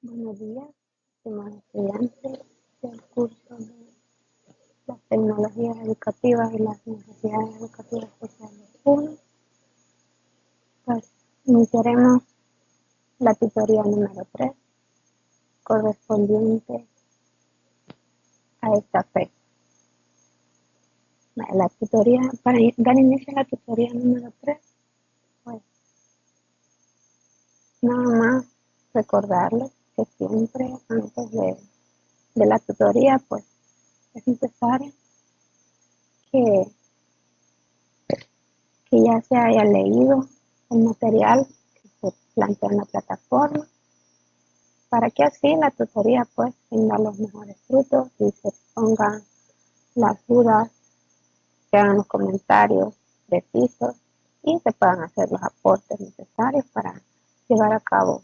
Buenos días, estimados estudiantes del curso de las tecnologías educativas y las necesidades educativas especiales 1. Pues iniciaremos la tutoría número 3 correspondiente a esta fecha. La tutoría, para dar inicio a la tutoría número 3, pues nada más recordarles que siempre antes de la tutoría, pues es necesario que ya se haya leído el material que se plantea en la plataforma, para que así la tutoría pues tenga los mejores frutos y se pongan las dudas, se hagan los comentarios precisos y se puedan hacer los aportes necesarios para llevar a cabo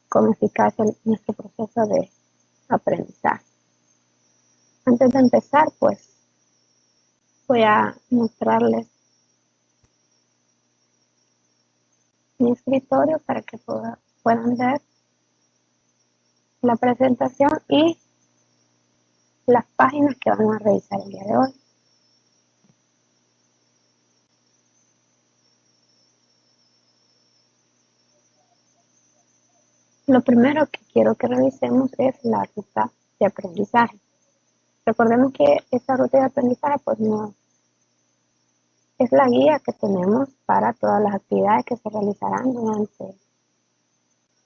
con eficacia nuestro proceso de aprendizaje. Antes de empezar, pues voy a mostrarles mi escritorio para que puedan ver la presentación y las páginas que vamos a revisar el día de hoy. Lo primero que quiero que revisemos es la ruta de aprendizaje. Recordemos que esta ruta de aprendizaje pues no es la guía que tenemos para todas las actividades que se realizarán durante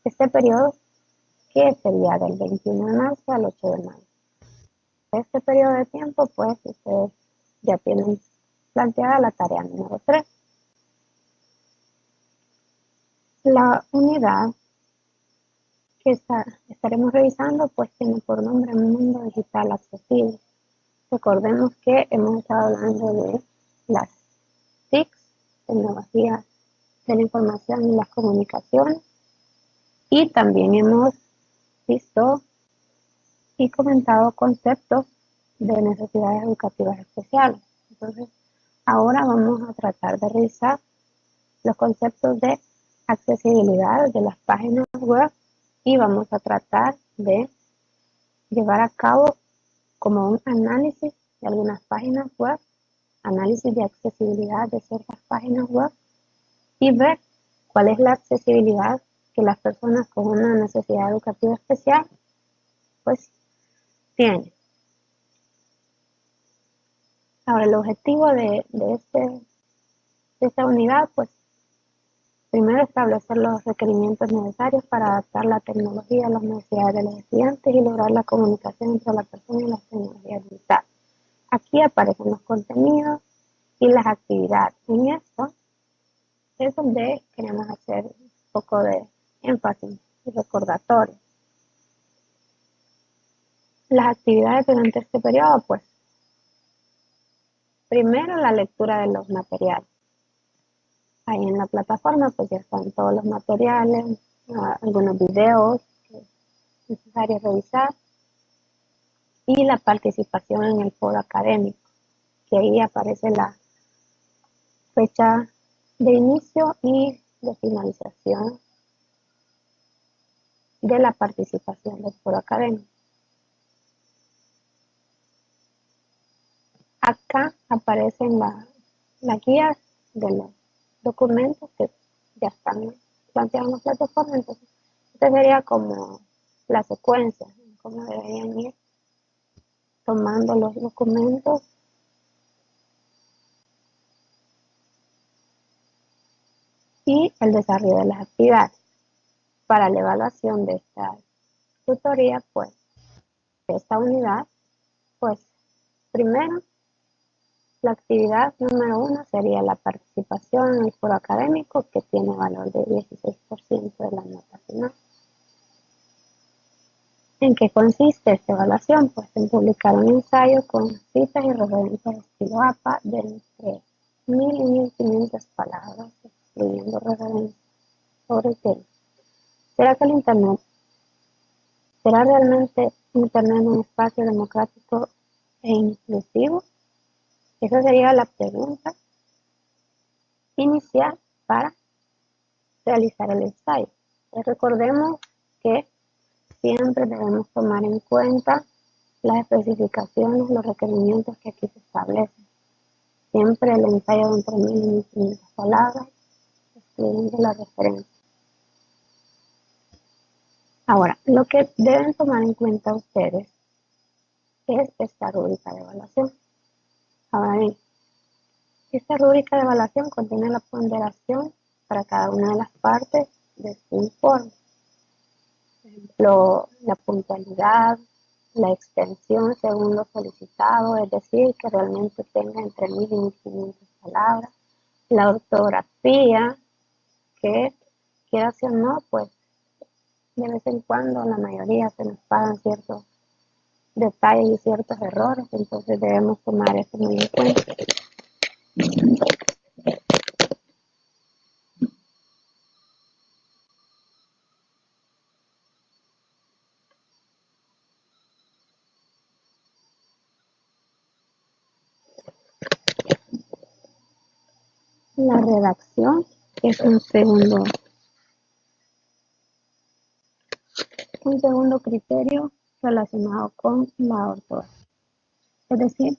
este periodo, que sería del 21 de marzo al 8 de mayo. Este periodo de tiempo pues ustedes ya tienen planteada la tarea número 3. La unidad que estaremos revisando pues tiene por nombre Mundo Digital Accesible. Recordemos que hemos estado hablando de las TIC, tecnologías de la información y las comunicaciones, y también hemos visto y comentado conceptos de necesidades educativas especiales. Entonces, ahora vamos a tratar de revisar los conceptos de accesibilidad de las páginas web y vamos a tratar de llevar a cabo como un análisis de algunas páginas web, análisis de accesibilidad de ciertas páginas web y ver cuál es la accesibilidad que las personas con una necesidad educativa especial pues tienen. Ahora, el objetivo de esta unidad, pues primero establecer los requerimientos necesarios para adaptar la tecnología a las necesidades de los estudiantes y lograr la comunicación entre la persona y las tecnologías digitales. Aquí aparecen los contenidos y las actividades. En esto es donde queremos hacer un poco de énfasis y recordatorio. Las actividades durante este periodo, pues primero la lectura de los materiales. Ahí en la plataforma pues ya están todos los materiales, algunos videos que es necesario revisar, y la participación en el foro académico, que ahí aparece la fecha de inicio y de finalización de la participación del foro académico. Acá aparecen las guías de los documentos que ya están planteados en la plataforma. Entonces, esta sería como la secuencia, cómo deberían ir tomando los documentos y el desarrollo de las actividades. Para la evaluación de esta tutoría, pues, de esta unidad, pues, primero, la actividad número 1 sería la participación en el foro académico, que tiene valor de 16% de la nota final. ¿En qué consiste esta evaluación? Pues en publicar un ensayo con citas y referencias de estilo APA de entre 1000 y 1500 palabras, incluyendo referencias sobre el tema. ¿Será que el Internet será realmente Internet un espacio democrático e inclusivo? Esa sería la pregunta inicial para realizar el ensayo. Recordemos que siempre debemos tomar en cuenta las especificaciones, los requerimientos que aquí se establecen. Siempre el ensayo de entre 1000 y 1500 palabras, escribiendo la referencia. Ahora, lo que deben tomar en cuenta ustedes es esta rúbrica de evaluación. Ahora bien, esta rúbrica de evaluación contiene la ponderación para cada una de las partes de su informe. Por ejemplo, la puntualidad, la extensión según lo solicitado, es decir, que realmente tenga entre 1000 y 1500 palabras. La ortografía, que quiera o no, pues de vez en cuando, la mayoría se nos pagan ciertos detalles y ciertos errores, entonces debemos tomar eso muy en cuenta. La redacción es un segundo criterio relacionado con la ortografía. Es decir,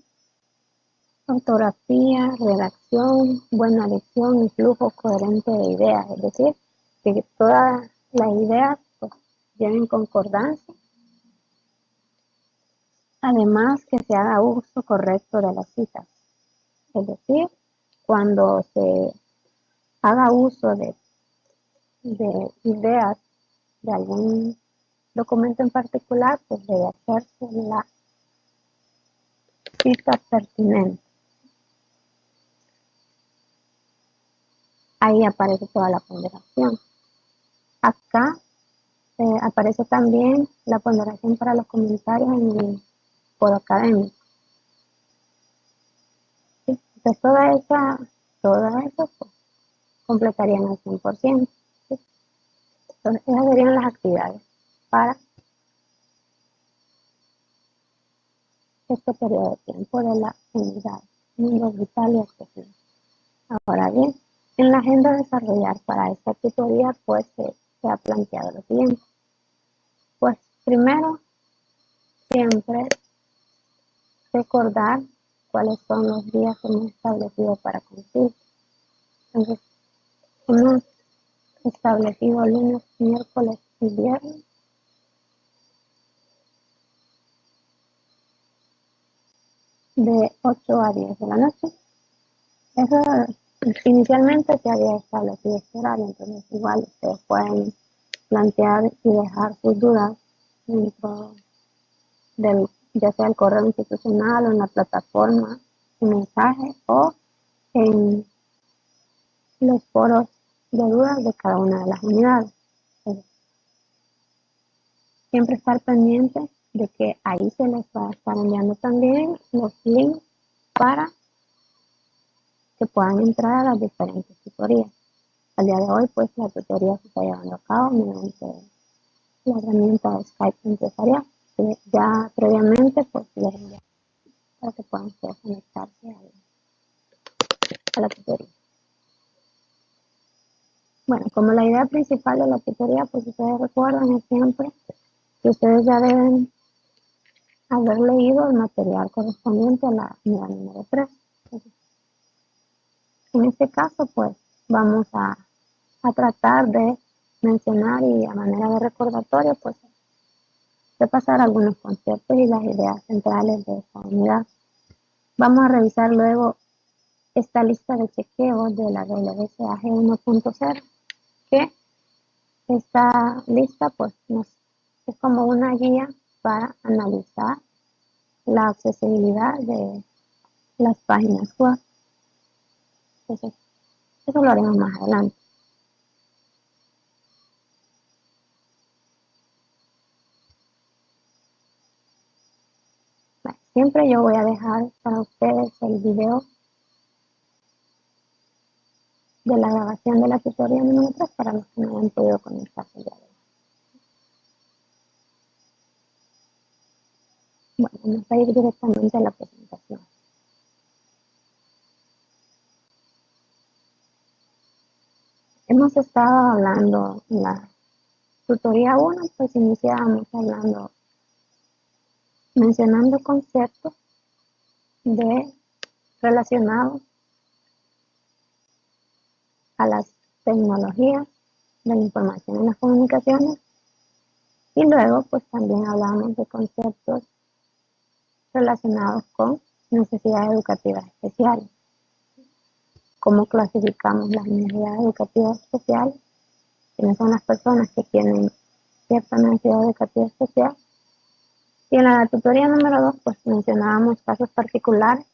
ortografía, redacción, buena dicción y flujo coherente de ideas. Es decir, que todas las ideas pues, lleven concordancia. Además, que se haga uso correcto de las citas. Es decir, cuando se haga uso de ideas de algún documento en particular, pues debe hacerse la cita pertinente. Ahí aparece toda la ponderación. Acá aparece también la ponderación para los comentarios en el foro académico. ¿Sí? Entonces toda eso pues, completarían al 100%. ¿Sí? Entonces esas serían las actividades para este periodo de tiempo de la unidad, mundo vital y accesible. Ahora bien, en la agenda a desarrollar para esta tutoría, pues se ha planteado lo siguiente. Pues primero, siempre recordar cuáles son los días que hemos establecido para cumplir. Entonces, hemos establecido lunes, miércoles y viernes. De 8 a 10 de la noche. Eso inicialmente se había establecido este horario, entonces igual ustedes pueden plantear y dejar sus dudas dentro del, ya sea el correo institucional o en la plataforma de mensaje o en los foros de dudas de cada una de las unidades. Entonces, siempre estar pendiente de que ahí se les va a estar enviando también los links para que puedan entrar a las diferentes tutorías. Al día de hoy, pues la tutoría se está llevando a cabo mediante la herramienta de Skype empresarial, que ya previamente pues les enviamos para que puedan ustedes conectarse a la tutoría. Bueno, como la idea principal de la tutoría, pues ustedes recuerdan es siempre que ustedes ya deben haber leído el material correspondiente a la unidad número 3. Entonces, en este caso, pues vamos a tratar de mencionar y a manera de recordatorio, pues repasar algunos conceptos y las ideas centrales de esta unidad. Vamos a revisar luego esta lista de chequeos de la WCAG 1.0, que esta lista pues es como una guía para analizar la accesibilidad de las páginas web. Entonces, eso lo haremos más adelante. Bueno, siempre yo voy a dejar para ustedes el video de la grabación de la tutoría número 3 para los que no hayan podido conectarse ya. Bueno, vamos a ir directamente a la presentación. Hemos estado hablando tutoría 1, pues iniciábamos mencionando conceptos relacionados a las tecnologías de la información y las comunicaciones, y luego pues también hablamos de conceptos relacionados con necesidades educativas especiales. ¿Cómo clasificamos las necesidades educativas especiales? ¿Quiénes son las personas que tienen cierta necesidad educativa especial? Y en la tutoría número 2, pues mencionábamos casos particulares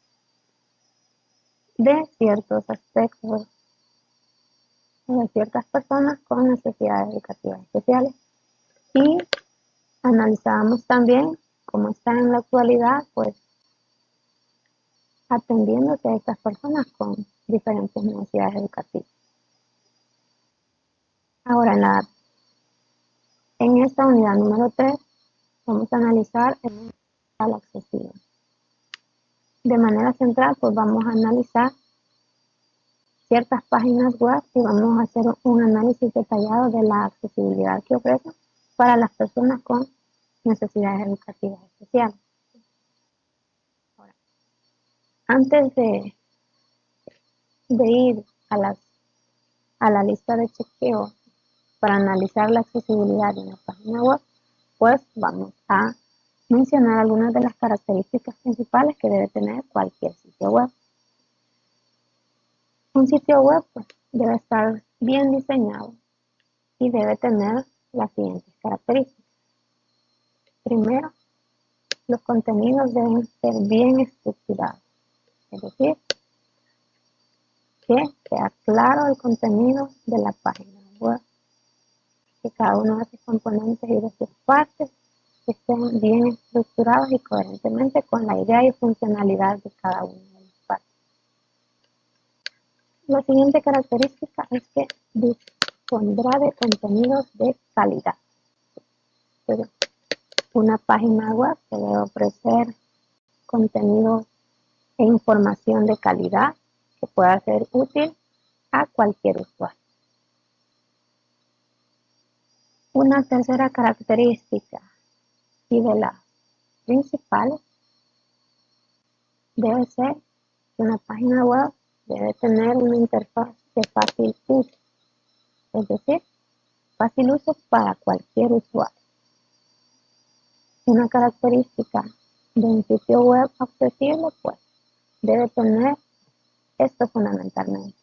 de ciertos aspectos o de ciertas personas con necesidades educativas especiales. Y analizábamos también cómo están en la actualidad, pues atendiéndose a estas personas con diferentes necesidades educativas. Ahora, en esta unidad número 3, vamos a analizar el mundo accesible. De manera central, pues vamos a analizar ciertas páginas web y vamos a hacer un análisis detallado de la accesibilidad que ofrecen para las personas con necesidades educativas especiales. Ahora, antes de ir a la lista de chequeo para analizar la accesibilidad en la página web, pues vamos a mencionar algunas de las características principales que debe tener cualquier sitio web. Un sitio web pues, debe estar bien diseñado y debe tener las siguientes características. Primero, los contenidos deben ser bien estructurados, es decir, que sea claro el contenido de la página web, que cada uno de sus componentes y de sus partes estén bien estructurados y coherentemente con la idea y funcionalidad de cada una de las partes. La siguiente característica es que dispondrá de contenidos de calidad. Pero una página web debe ofrecer contenido e información de calidad que pueda ser útil a cualquier usuario. Una tercera característica y de las principales debe ser que una página web debe tener una interfaz de fácil uso, es decir, fácil uso para cualquier usuario. Una característica de un sitio web accesible, pues, debe tener esto fundamentalmente.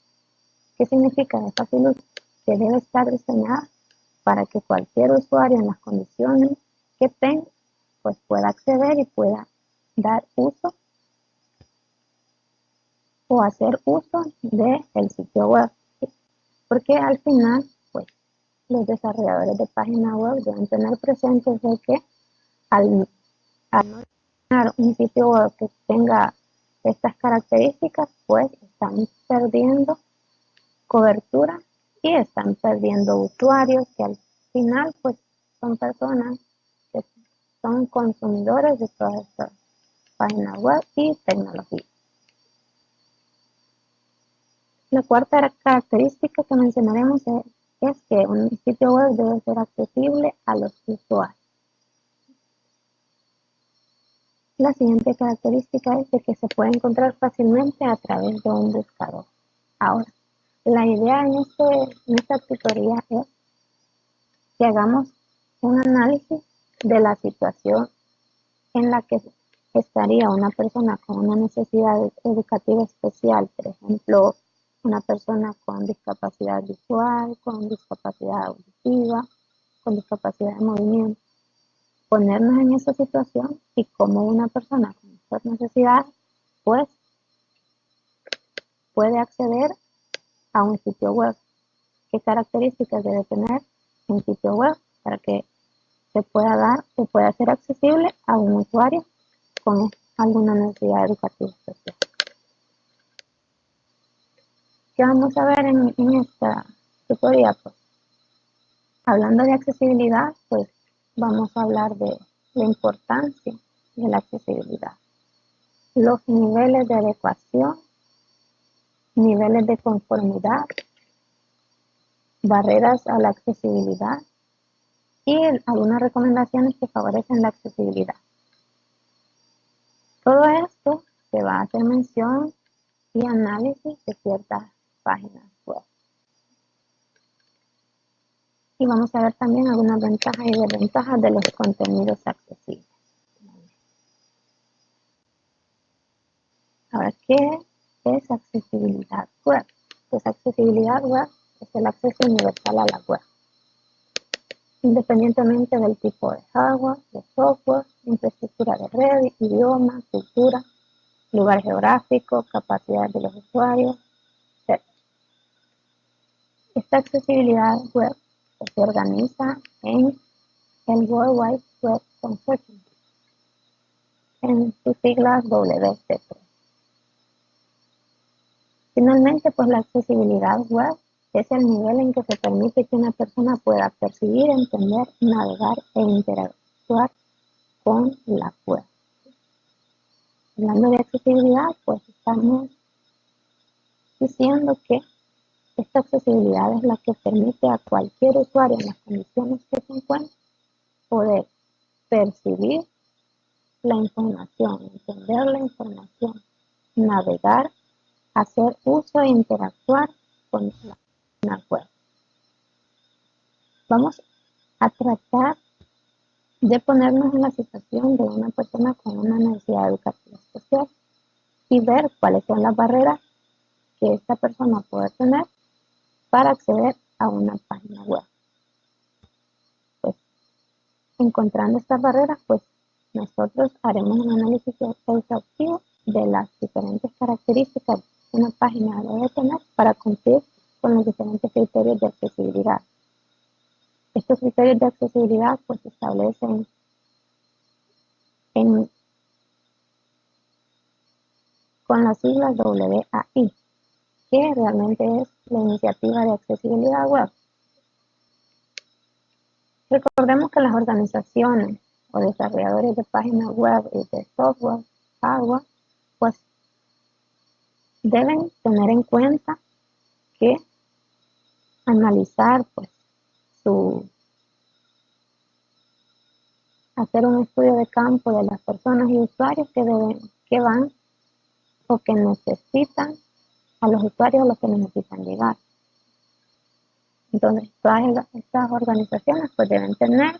¿Qué significa de fácil uso? Que debe estar diseñada para que cualquier usuario en las condiciones que tenga, pues pueda acceder y pueda dar uso o hacer uso del sitio web. Porque al final, pues, los desarrolladores de páginas web deben tener presentes de que al no tener un sitio web que tenga estas características, pues están perdiendo cobertura y están perdiendo usuarios que al final pues son personas que son consumidores de todas estas páginas web y tecnología. La cuarta característica que mencionaremos es que un sitio web debe ser accesible a los usuarios. La siguiente característica es de que se puede encontrar fácilmente a través de un buscador. Ahora, la idea en esta tutoría es que hagamos un análisis de la situación en la que estaría una persona con una necesidad educativa especial, por ejemplo, una persona con discapacidad visual, con discapacidad auditiva, con discapacidad de movimiento. Ponernos en esa situación y cómo una persona con estas necesidades, pues, puede acceder a un sitio web. ¿Qué características debe tener un sitio web para que se pueda ser accesible a un usuario con alguna necesidad educativa especial? ¿Qué vamos a ver en esta tutoría? Pues, hablando de accesibilidad, pues vamos a hablar de la importancia de la accesibilidad, los niveles de adecuación, niveles de conformidad, barreras a la accesibilidad, y algunas recomendaciones que favorecen la accesibilidad. Todo esto se va a hacer mención y análisis de ciertas páginas web. Y vamos a ver también algunas ventajas y desventajas de los contenidos accesibles. Ahora, ¿qué es accesibilidad web? Pues accesibilidad web es el acceso universal a la web, independientemente del tipo de hardware, de software, infraestructura de red, idioma, cultura, lugar geográfico, capacidad de los usuarios, etc. Esta accesibilidad web se organiza en el World Wide Web Consortium, en sus siglas WCP. Finalmente, pues la accesibilidad web es el nivel en que se permite que una persona pueda percibir, entender, navegar e interactuar con la web. Hablando de accesibilidad, pues estamos diciendo que esta accesibilidad es la que permite a cualquier usuario en las condiciones que se encuentre poder percibir la información, entender la información, navegar, hacer uso e interactuar con la web. Vamos a tratar de ponernos en la situación de una persona con una necesidad educativa especial y ver cuáles son las barreras que esta persona puede tener para acceder a una página web. Pues, encontrando estas barreras, pues nosotros haremos un análisis exhaustivo de las diferentes características que una página debe tener para cumplir con los diferentes criterios de accesibilidad. Estos criterios de accesibilidad pues se establecen con las siglas WAI, que realmente es la Iniciativa de Accesibilidad Web. Recordemos que las organizaciones o desarrolladores de páginas web y de software, hardware, pues deben tener en cuenta que analizar pues hacer un estudio de campo de las personas y usuarios que van o que necesitan, a los usuarios a los que necesitan llegar. Entonces, todas estas organizaciones pues deben tener,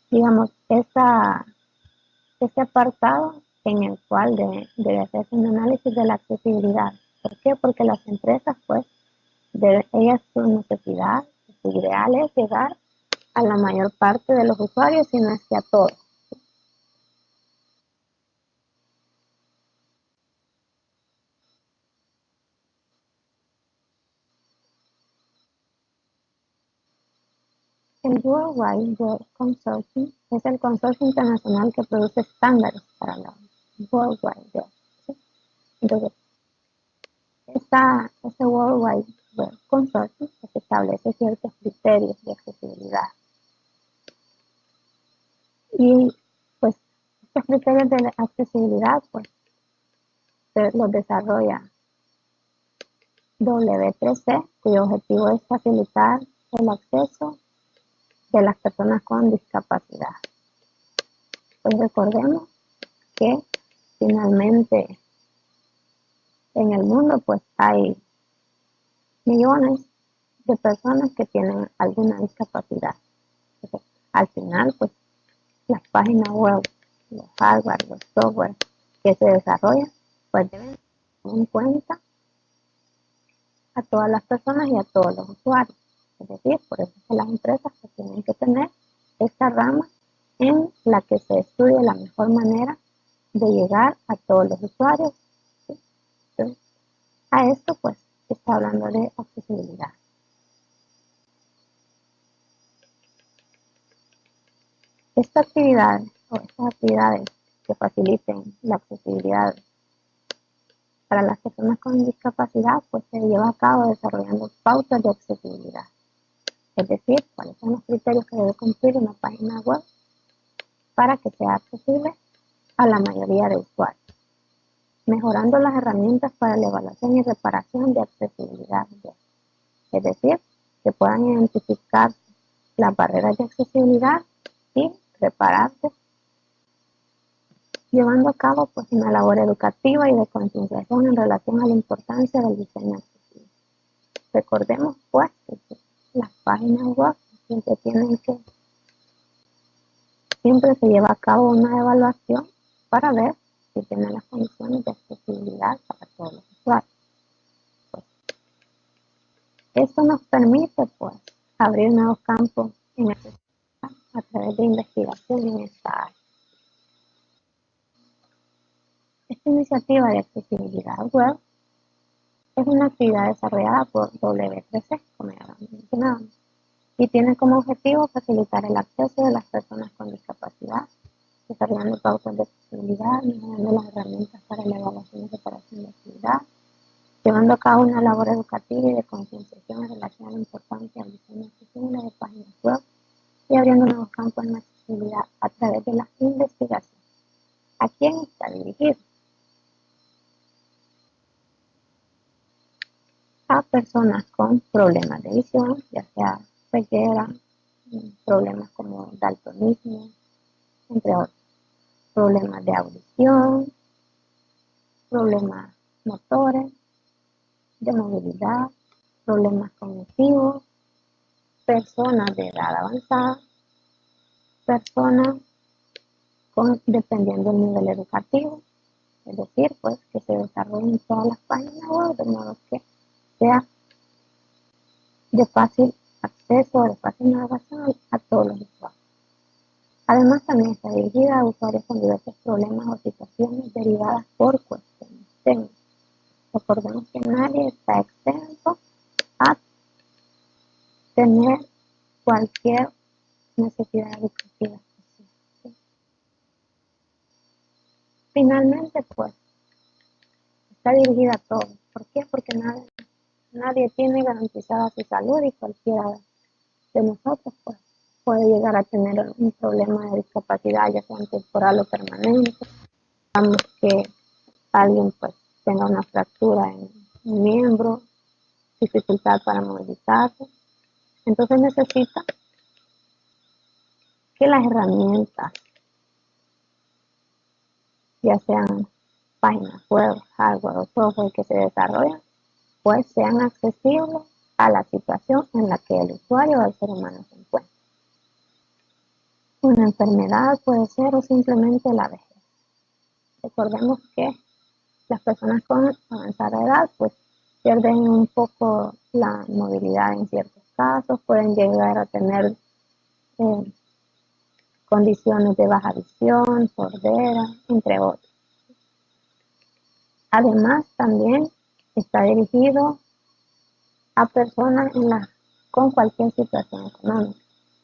digamos, ese apartado en el cual debe hacerse un análisis de la accesibilidad. ¿Por qué? Porque las empresas, pues, ellas su necesidad, su ideal es llegar a la mayor parte de los usuarios y no es que a todos. El World Wide Web Consortium es el consorcio internacional que produce estándares para la World Wide Web. ¿Sí? Entonces, este World Wide Web Consortium pues, establece ciertos criterios de accesibilidad. Y pues estos criterios de accesibilidad pues los desarrolla W3C, cuyo objetivo es facilitar el acceso de las personas con discapacidad. Pues recordemos que finalmente en el mundo pues hay millones de personas que tienen alguna discapacidad. Entonces, al final pues las páginas web, los hardware, los software que se desarrollan pues deben tener en cuenta a todas las personas y a todos los usuarios. Es decir, por eso es que las empresas pues, tienen que tener esta rama en la que se estudie la mejor manera de llegar a todos los usuarios. ¿Sí? Entonces, a esto pues se está hablando de accesibilidad. Estas actividades que faciliten la accesibilidad para las personas con discapacidad pues se lleva a cabo desarrollando pautas de accesibilidad. Es decir, cuáles son los criterios que debe cumplir una página web para que sea accesible a la mayoría de usuarios, mejorando las herramientas para la evaluación y reparación de accesibilidad web. Es decir, que puedan identificar las barreras de accesibilidad y repararse, llevando a cabo pues una labor educativa y de concienciación en relación a la importancia del diseño accesible. Recordemos pues que las páginas web siempre se lleva a cabo una evaluación para ver si tienen las condiciones de accesibilidad para todos los usuarios. Pues, esto nos permite pues abrir nuevos campos en accesibilidad a través de investigación en esta área. Esta iniciativa de accesibilidad web es una actividad desarrollada por W3C, como ya lo mencionábamos, y tiene como objetivo facilitar el acceso de las personas con discapacidad, desarrollando pautas de accesibilidad, mejorando las herramientas para la evaluación y reparación de actividad, llevando a cabo una labor educativa y de concienciación en relación a la importancia del diseño accesible de páginas web y abriendo nuevos campos en la accesibilidad a través de la investigación. ¿A quién está dirigido? A personas con problemas de visión, ya sea ceguera, problemas como daltonismo, entre otros, problemas de audición, problemas motores, de movilidad, problemas cognitivos, personas de edad avanzada, personas dependiendo del nivel educativo, es decir, pues que se desarrollen todas las páginas web de modo que sea de fácil acceso, de fácil navegación a todos los usuarios. Además, también está dirigida a usuarios con diversos problemas o situaciones derivadas por cuestiones técnicas. Recordemos que nadie está exento a tener cualquier necesidad educativa. Finalmente, pues, está dirigida a todos. ¿Por qué? Porque nadie tiene garantizada su salud y cualquiera de nosotros pues, puede llegar a tener un problema de discapacidad, ya sea temporal o permanente. Digamos que alguien pues tenga una fractura en un miembro, dificultad para movilizarse. Entonces necesita que las herramientas, ya sean páginas web, hardware o software que se desarrollan, pues sean accesibles a la situación en la que el usuario o el ser humano se encuentra. Una enfermedad puede ser o simplemente la vejez. Recordemos que las personas con avanzada edad pues pierden un poco la movilidad en ciertos casos, pueden llegar a tener condiciones de baja visión, sordera, entre otros. Además, también está dirigido a personas con cualquier situación económica.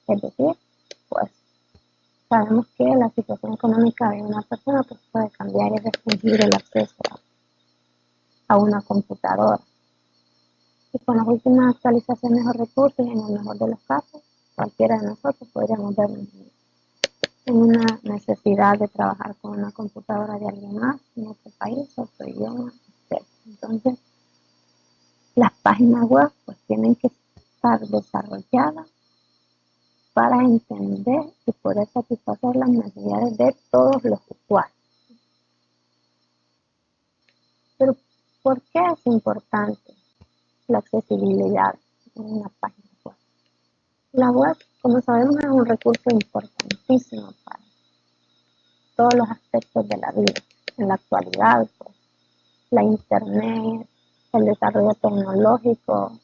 Es decir, pues sabemos que la situación económica de una persona pues, puede cambiar y restringir el acceso a una computadora. Y con las últimas actualizaciones o recursos, en el mejor de los casos, cualquiera de nosotros podríamos vernos en una necesidad de trabajar con una computadora de alguien más en otro país, otro idioma, etc. Entonces, las páginas web pues tienen que estar desarrolladas para entender y poder satisfacer las necesidades de todos los usuarios. Pero, ¿por qué es importante la accesibilidad en una página web? La web, como sabemos, es un recurso importantísimo para todos los aspectos de la vida. En la actualidad, pues, la internet, el desarrollo tecnológico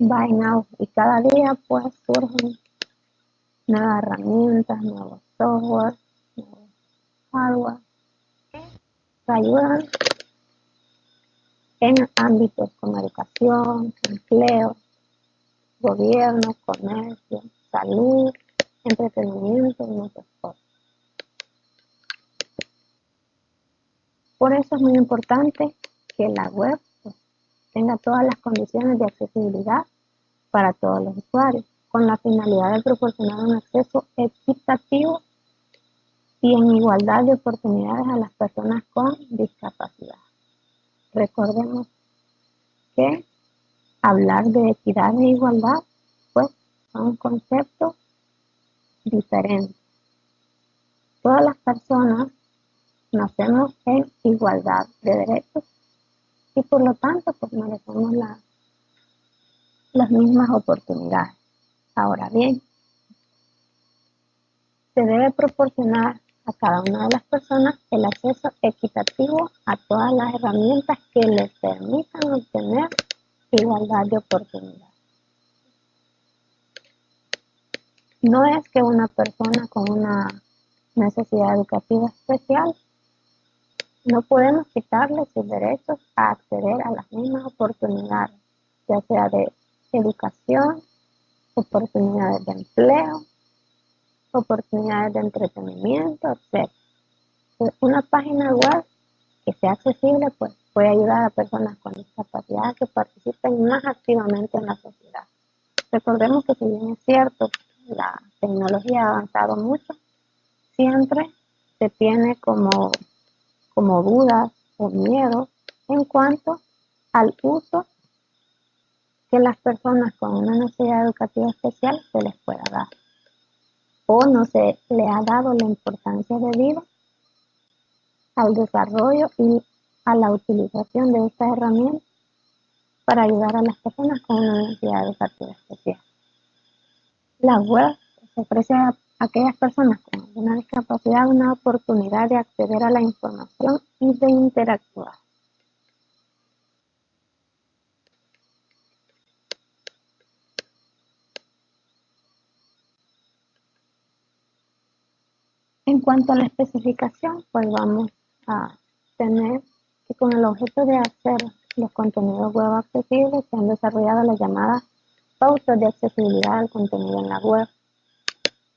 va en auge y cada día pues surgen nuevas herramientas, nuevos software, nuevos hardware que ayudan en ámbitos como educación, empleo, gobierno, comercio, salud, entretenimiento y muchas cosas. Por eso es muy importante que la web pues, tenga todas las condiciones de accesibilidad para todos los usuarios, con la finalidad de proporcionar un acceso equitativo y en igualdad de oportunidades a las personas con discapacidad. Recordemos que hablar de equidad e igualdad, pues son conceptos diferentes. Todas las personas nacemos en igualdad de derechos y por lo tanto pues merecemos las mismas oportunidades. Ahora bien, se debe proporcionar a cada una de las personas el acceso equitativo a todas las herramientas que les permitan obtener igualdad de oportunidades. No es que una persona con una necesidad educativa especial no podemos quitarle sus derechos a acceder a las mismas oportunidades, ya sea de educación, oportunidades de empleo, oportunidades de entretenimiento, etc. Una página web que sea accesible pues, puede ayudar a personas con discapacidad que participen más activamente en la sociedad. Recordemos que si bien es cierto, la tecnología ha avanzado mucho, siempre se tiene como dudas o miedo en cuanto al uso que las personas con una necesidad educativa especial se les pueda dar. O no se le ha dado la importancia debida al desarrollo y a la utilización de estas herramientas para ayudar a las personas con una necesidad educativa especial. La web ofrece a aquellas personas con alguna discapacidad una oportunidad de acceder a la información y de interactuar. En cuanto a la especificación, pues vamos a tener que con el objeto de hacer los contenidos web accesibles se han desarrollado las llamadas pautas de accesibilidad al contenido en la web,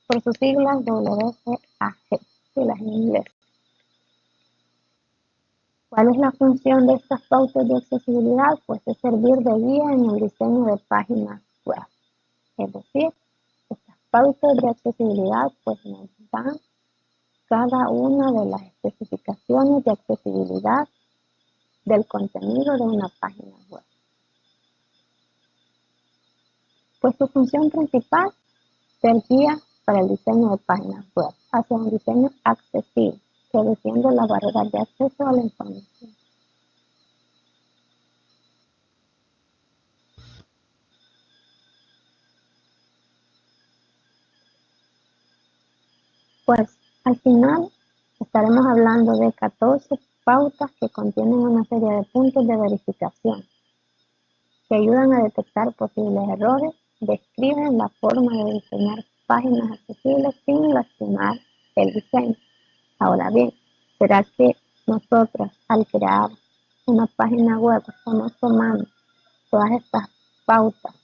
por sus siglas WCAG, siglas en inglés. ¿Cuál es la función de estas pautas de accesibilidad? Pues es servir de guía en el diseño de páginas web. Es decir, estas pautas de accesibilidad pues nos dan cada una de las especificaciones de accesibilidad del contenido de una página web. Pues su función principal es ser guía para el diseño de páginas web hacia un diseño accesible, reduciendo las barreras de acceso a la información. Pues al final estaremos hablando de 14 pautas que contienen una serie de puntos de verificación que ayudan a detectar posibles errores, describen la forma de diseñar páginas accesibles sin lastimar el diseño. Ahora bien, ¿será que nosotros al crear una página web estamos tomando todas estas pautas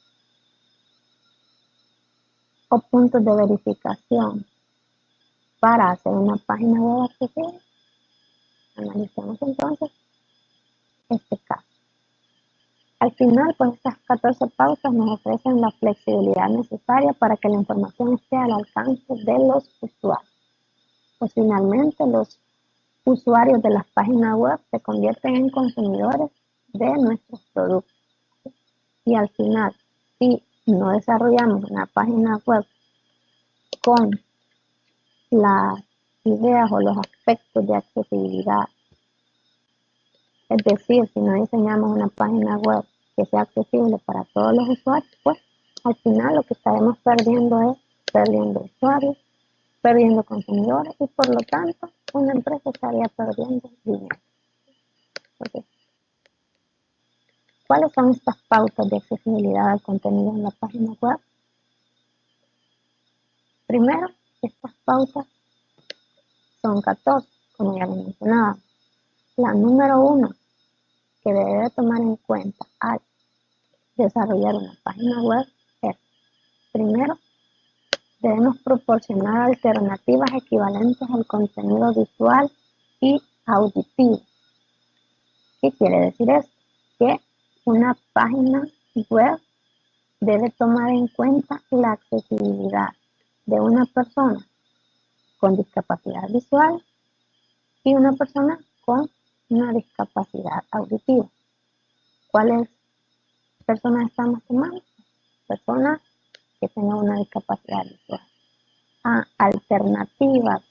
o puntos de verificación para hacer una página web accesible? Analicemos entonces este caso. Al final, pues estas 14 pautas nos ofrecen la flexibilidad necesaria para que la información esté al alcance de los usuarios. Pues finalmente, los usuarios de las páginas web se convierten en consumidores de nuestros productos. Y al final, si no desarrollamos una página web con las ideas o los aspectos de accesibilidad, es decir, si no diseñamos una página web que sea accesible para todos los usuarios, pues al final lo que estaremos perdiendo es perdiendo usuarios, perdiendo consumidores y por lo tanto una empresa estaría perdiendo dinero. Entonces, ¿cuáles son estas pautas de accesibilidad al contenido en la página web? Primero, estas pautas son 14, como ya lo mencionaba. La número 1 que debe tomar en cuenta al desarrollar una página web es, primero, debemos proporcionar alternativas equivalentes al contenido visual y auditivo. ¿Qué quiere decir esto? Que una página web debe tomar en cuenta la accesibilidad de una persona con discapacidad visual y una persona con una discapacidad auditiva. ¿Cuáles personas estamos tomando? Personas que tenga una discapacidad visual. Alternativas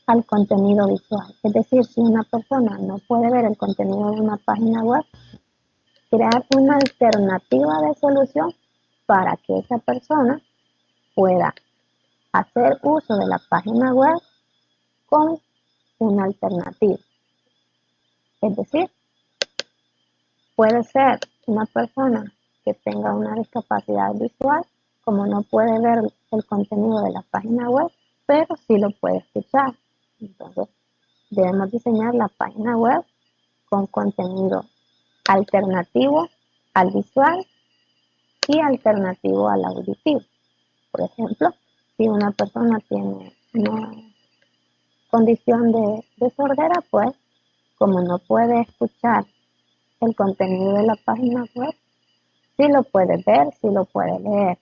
al contenido visual. Es decir, si una persona no puede ver el contenido de una página web, crear una alternativa de solución para que esa persona pueda hacer uso de la página web con una alternativa. Es decir, puede ser una persona que tenga una discapacidad visual, como no puede ver el contenido de la página web, pero sí lo puede escuchar. Entonces, debemos diseñar la página web con contenido alternativo al visual y alternativo al auditivo. Por ejemplo, si una persona tiene una condición de sordera, pues como no puede escuchar el contenido de la página web, sí lo puede ver, sí lo puede leer.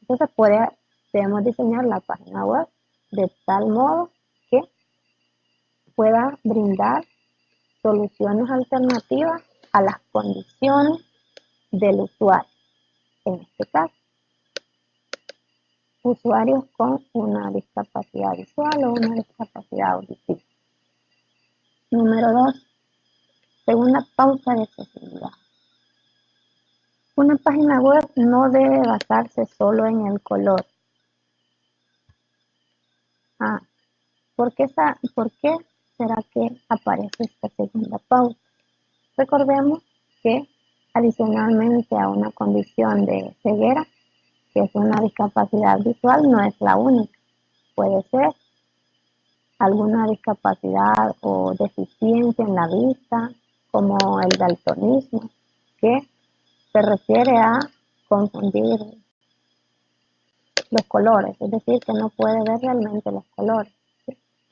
Entonces debemos diseñar la página web de tal modo que pueda brindar soluciones alternativas a las condiciones del usuario. En este caso, usuarios con una discapacidad visual o una discapacidad auditiva. Número 2. Segunda pauta de accesibilidad. Una página web no debe basarse solo en el color. ¿Por qué será que aparece esta segunda pauta? Recordemos que adicionalmente a una condición de ceguera, que es una discapacidad visual, no es la única. Puede ser alguna discapacidad o deficiencia en la vista, como el daltonismo, que se refiere a confundir los colores, es decir, que no puede ver realmente los colores.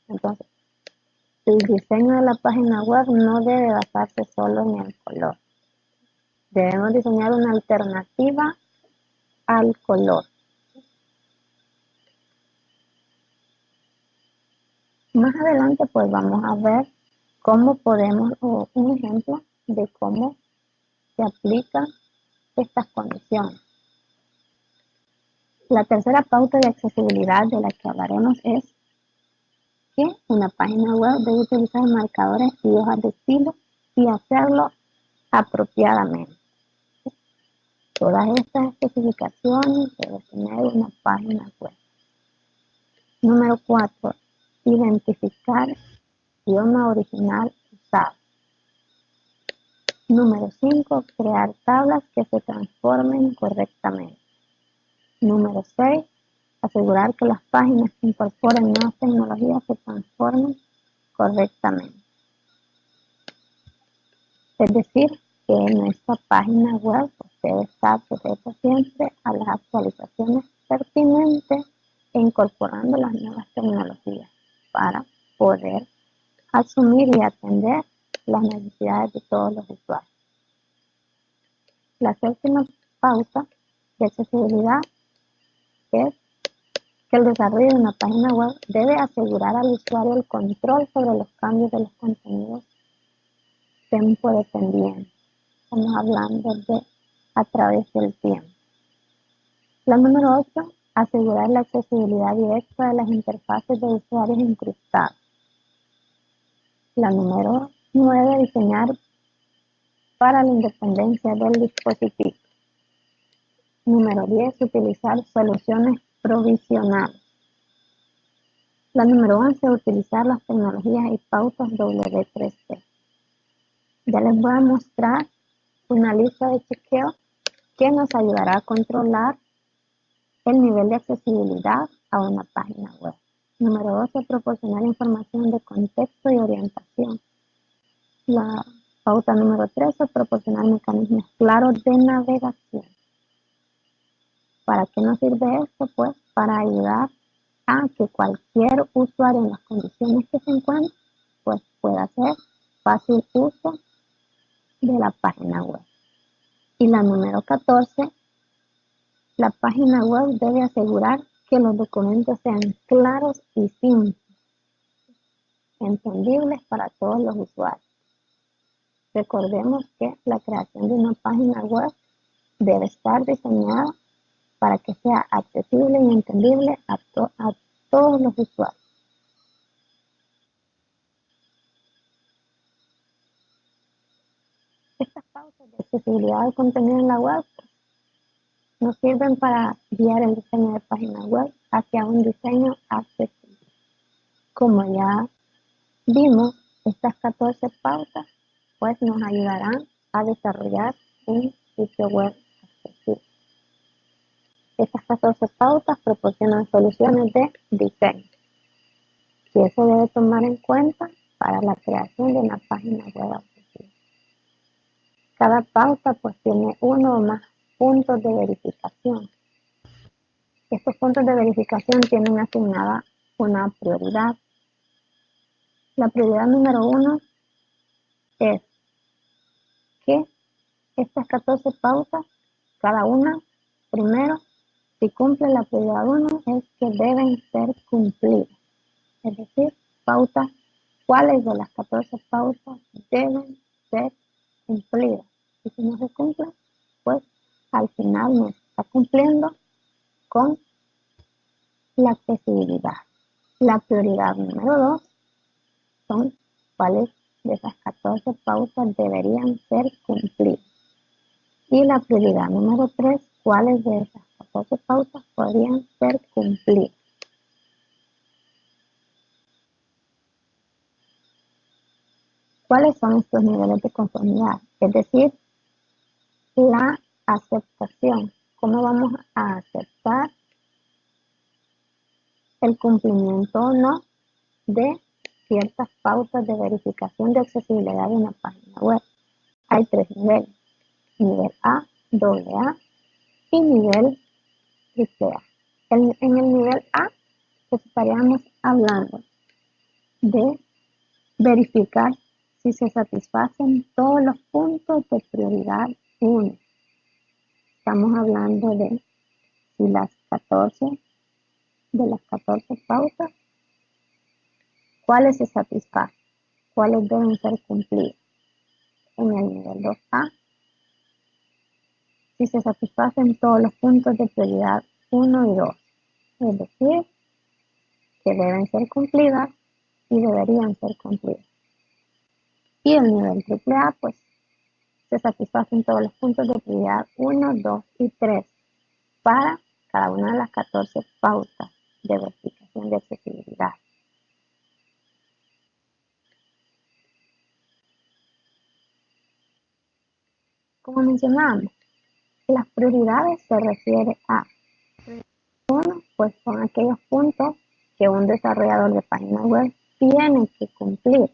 Entonces, el diseño de la página web no debe basarse solo en el color. Debemos diseñar una alternativa al color. Más adelante pues vamos a ver cómo podemos, o un ejemplo de cómo se aplican estas condiciones. La tercera pauta de accesibilidad de la que hablaremos es que una página web debe utilizar marcadores y hojas de estilo y hacerlo apropiadamente. Todas estas especificaciones deben tener una página web. Número 4. Identificar idioma original usado. Número 5. Crear tablas que se transformen correctamente. Número 6. Asegurar que las páginas que incorporen nuevas tecnologías se transformen correctamente. Es decir, que nuestra página web debe estar sujeta siempre a las actualizaciones pertinentes e incorporando las nuevas tecnologías para poder asumir y atender las necesidades de todos los usuarios. La séptima pauta de accesibilidad es que el desarrollo de una página web debe asegurar al usuario el control sobre los cambios de los contenidos tempo-dependientes. Estamos hablando de a través del tiempo. La número 8, asegurar la accesibilidad directa de las interfaces de usuarios incrustados. La número 9, diseñar para la independencia del dispositivo. Número 10, utilizar soluciones provisionales. La número 11, utilizar las tecnologías y pautas W3C. Ya les voy a mostrar una lista de chequeo que nos ayudará a controlar el nivel de accesibilidad a una página web. Número 12, proporcionar información de contexto y orientación. La pauta número 13, proporcionar mecanismos claros de navegación. ¿Para qué nos sirve esto? Pues para ayudar a que cualquier usuario en las condiciones que se encuentre, pues pueda hacer fácil uso de la página web. Y la número 14, la página web debe asegurar que los documentos sean claros y simples, entendibles para todos los usuarios. Recordemos que la creación de una página web debe estar diseñada para que sea accesible y entendible a todos los usuarios. Estas pautas de accesibilidad al contenido en la web nos sirven para guiar el diseño de páginas web hacia un diseño accesible. Como ya vimos, estas 14 pautas pues nos ayudarán a desarrollar un sitio web accesible. Estas 14 pautas proporcionan soluciones de diseño y eso debe tomar en cuenta para la creación de una página web accesible. Cada pauta pues tiene uno o más puntos de verificación. Estos puntos de verificación tienen asignada una prioridad. La prioridad número 1 es que estas 14 pautas, cada una, primero, si cumple la prioridad 1, es que deben ser cumplidas. Es decir, pautas, cuáles de las 14 pautas deben ser cumplidas. Y si no se cumple, pues al final no está cumpliendo con la accesibilidad. La prioridad número 2 son cuáles de esas 14 pautas deberían ser cumplidas. Y la prioridad número 3, cuáles de esas 14 pautas podrían ser cumplidas. ¿Cuáles son estos niveles de conformidad? Es decir, la aceptación. ¿Cómo vamos a aceptar el cumplimiento o no de ciertas pautas de verificación de accesibilidad de una página web? Hay 3 niveles: nivel A, AA y nivel AAA. En el nivel A, pues estaríamos hablando de verificar si se satisfacen todos los puntos de prioridad 1. Estamos hablando de si las 14 pautas, cuáles se satisfacen, cuáles deben ser cumplidas. En el nivel 2A, si se satisfacen todos los puntos de prioridad 1 y 2, es decir, que deben ser cumplidas y deberían ser cumplidas. Y el nivel AAA, pues se satisfacen todos los puntos de prioridad 1, 2 y 3 para cada una de las 14 pautas de verificación de accesibilidad. Como mencionamos, las prioridades se refiere a, uno, pues son aquellos puntos que un desarrollador de página web tiene que cumplir.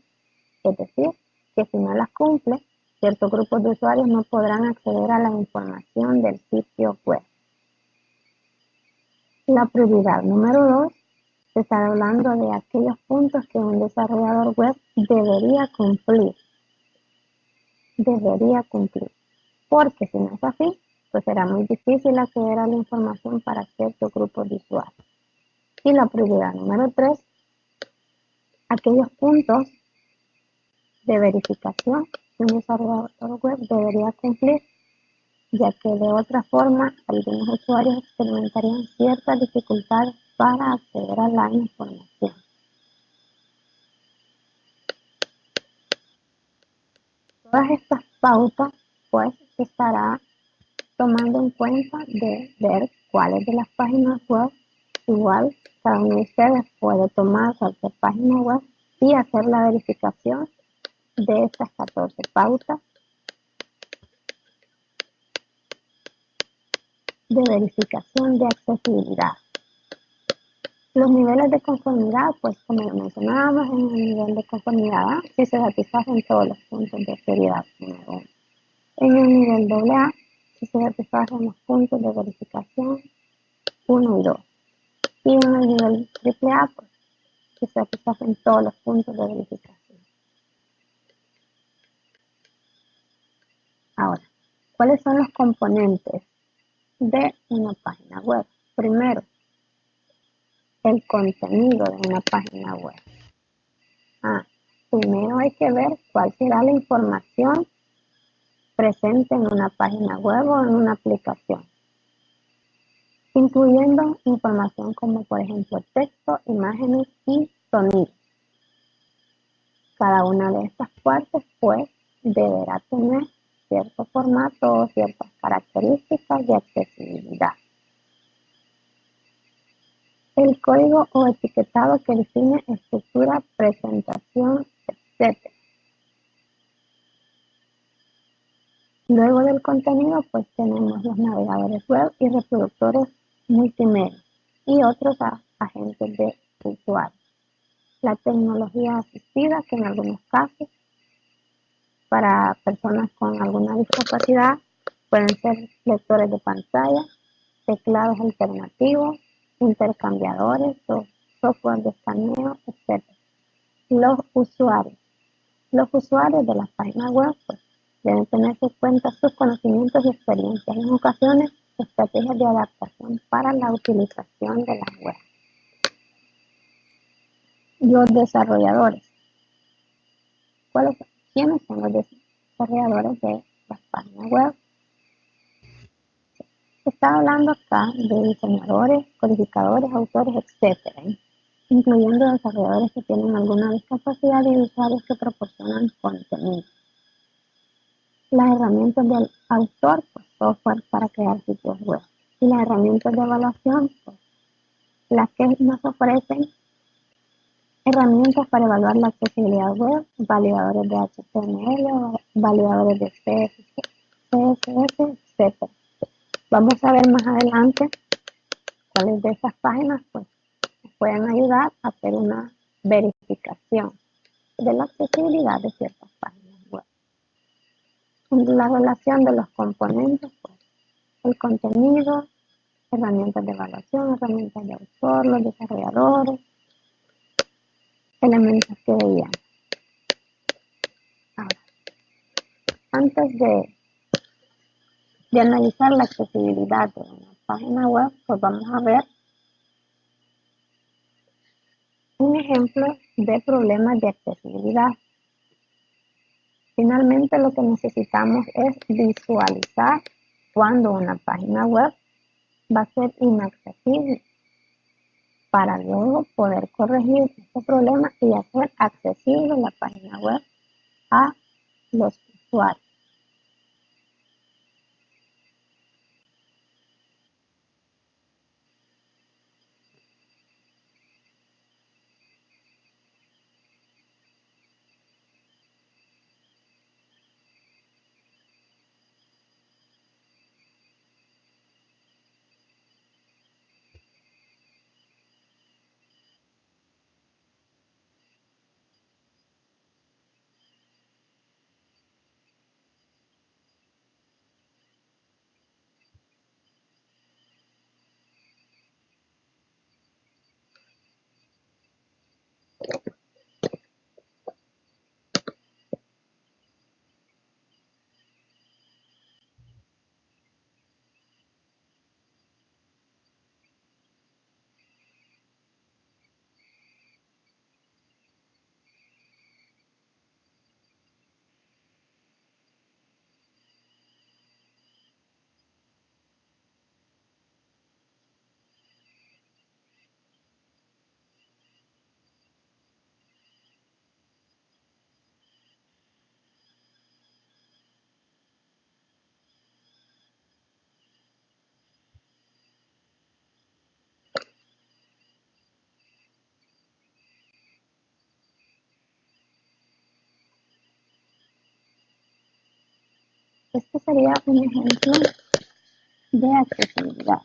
Es decir, que si no las cumple, ciertos grupos de usuarios no podrán acceder a la información del sitio web. La prioridad número 2 se está hablando de aquellos puntos que un desarrollador web debería cumplir. Porque si no es así, pues será muy difícil acceder a la información para ciertos grupos de usuarios. Y la prioridad número 3, aquellos puntos de verificación que un desarrollador web debería cumplir, ya que de otra forma algunos usuarios experimentarían ciertas dificultades para acceder a la información. Todas estas pautas pues se estará tomando en cuenta de ver cuáles de las páginas web, igual cada uno de ustedes puede tomar cualquier página web y hacer la verificación de estas 14 pautas de verificación de accesibilidad. Los niveles de conformidad, pues como lo mencionábamos, en el nivel de conformidad A, si se satisfacen todos los puntos de prioridad número 1. En el nivel AA, si se satisfacen los puntos de verificación 1 y 2. Y en el nivel AAA, pues, si se satisfacen todos los puntos de verificación. Ahora, ¿cuáles son los componentes de una página web? Primero, el contenido de una página web. Primero hay que ver cuál será la información presente en una página web o en una aplicación, incluyendo información como por ejemplo texto, imágenes y sonido. Cada una de estas partes pues deberá tener cierto formato o ciertas características de accesibilidad. El código o etiquetado que define estructura, presentación, etc. Luego del contenido, pues tenemos los navegadores web y reproductores multimedia y otros agentes de usuario. La tecnología asistida, que en algunos casos, para personas con alguna discapacidad, pueden ser lectores de pantalla, teclados alternativos, intercambiadores o software de escaneo, etc. Los usuarios. Los usuarios de las páginas web pues, deben tener en cuenta sus conocimientos y experiencias, en ocasiones estrategias de adaptación para la utilización de las web. Los desarrolladores. ¿Quiénes son los desarrolladores de las páginas web? Se está hablando acá de diseñadores, codificadores, autores, etcétera, incluyendo desarrolladores que tienen alguna discapacidad y usuarios que proporcionan contenido. Las herramientas del autor, pues, software para crear sitios web. Y las herramientas de evaluación, pues, las que nos ofrecen herramientas para evaluar la accesibilidad web, validadores de HTML, validadores de CSS, etc. Vamos a ver más adelante cuáles de estas páginas pues, nos pueden ayudar a hacer una verificación de la accesibilidad de ciertas páginas web. La relación de los componentes, pues, el contenido, herramientas de evaluación, herramientas de autor, los desarrolladores, elementos que veían. Ahora, antes de analizar la accesibilidad de una página web, pues vamos a ver un ejemplo de problemas de accesibilidad. Finalmente, lo que necesitamos es visualizar cuando una página web va a ser inaccesible para luego poder corregir este problema y hacer accesible la página web a los usuarios. Este sería un ejemplo de accesibilidad.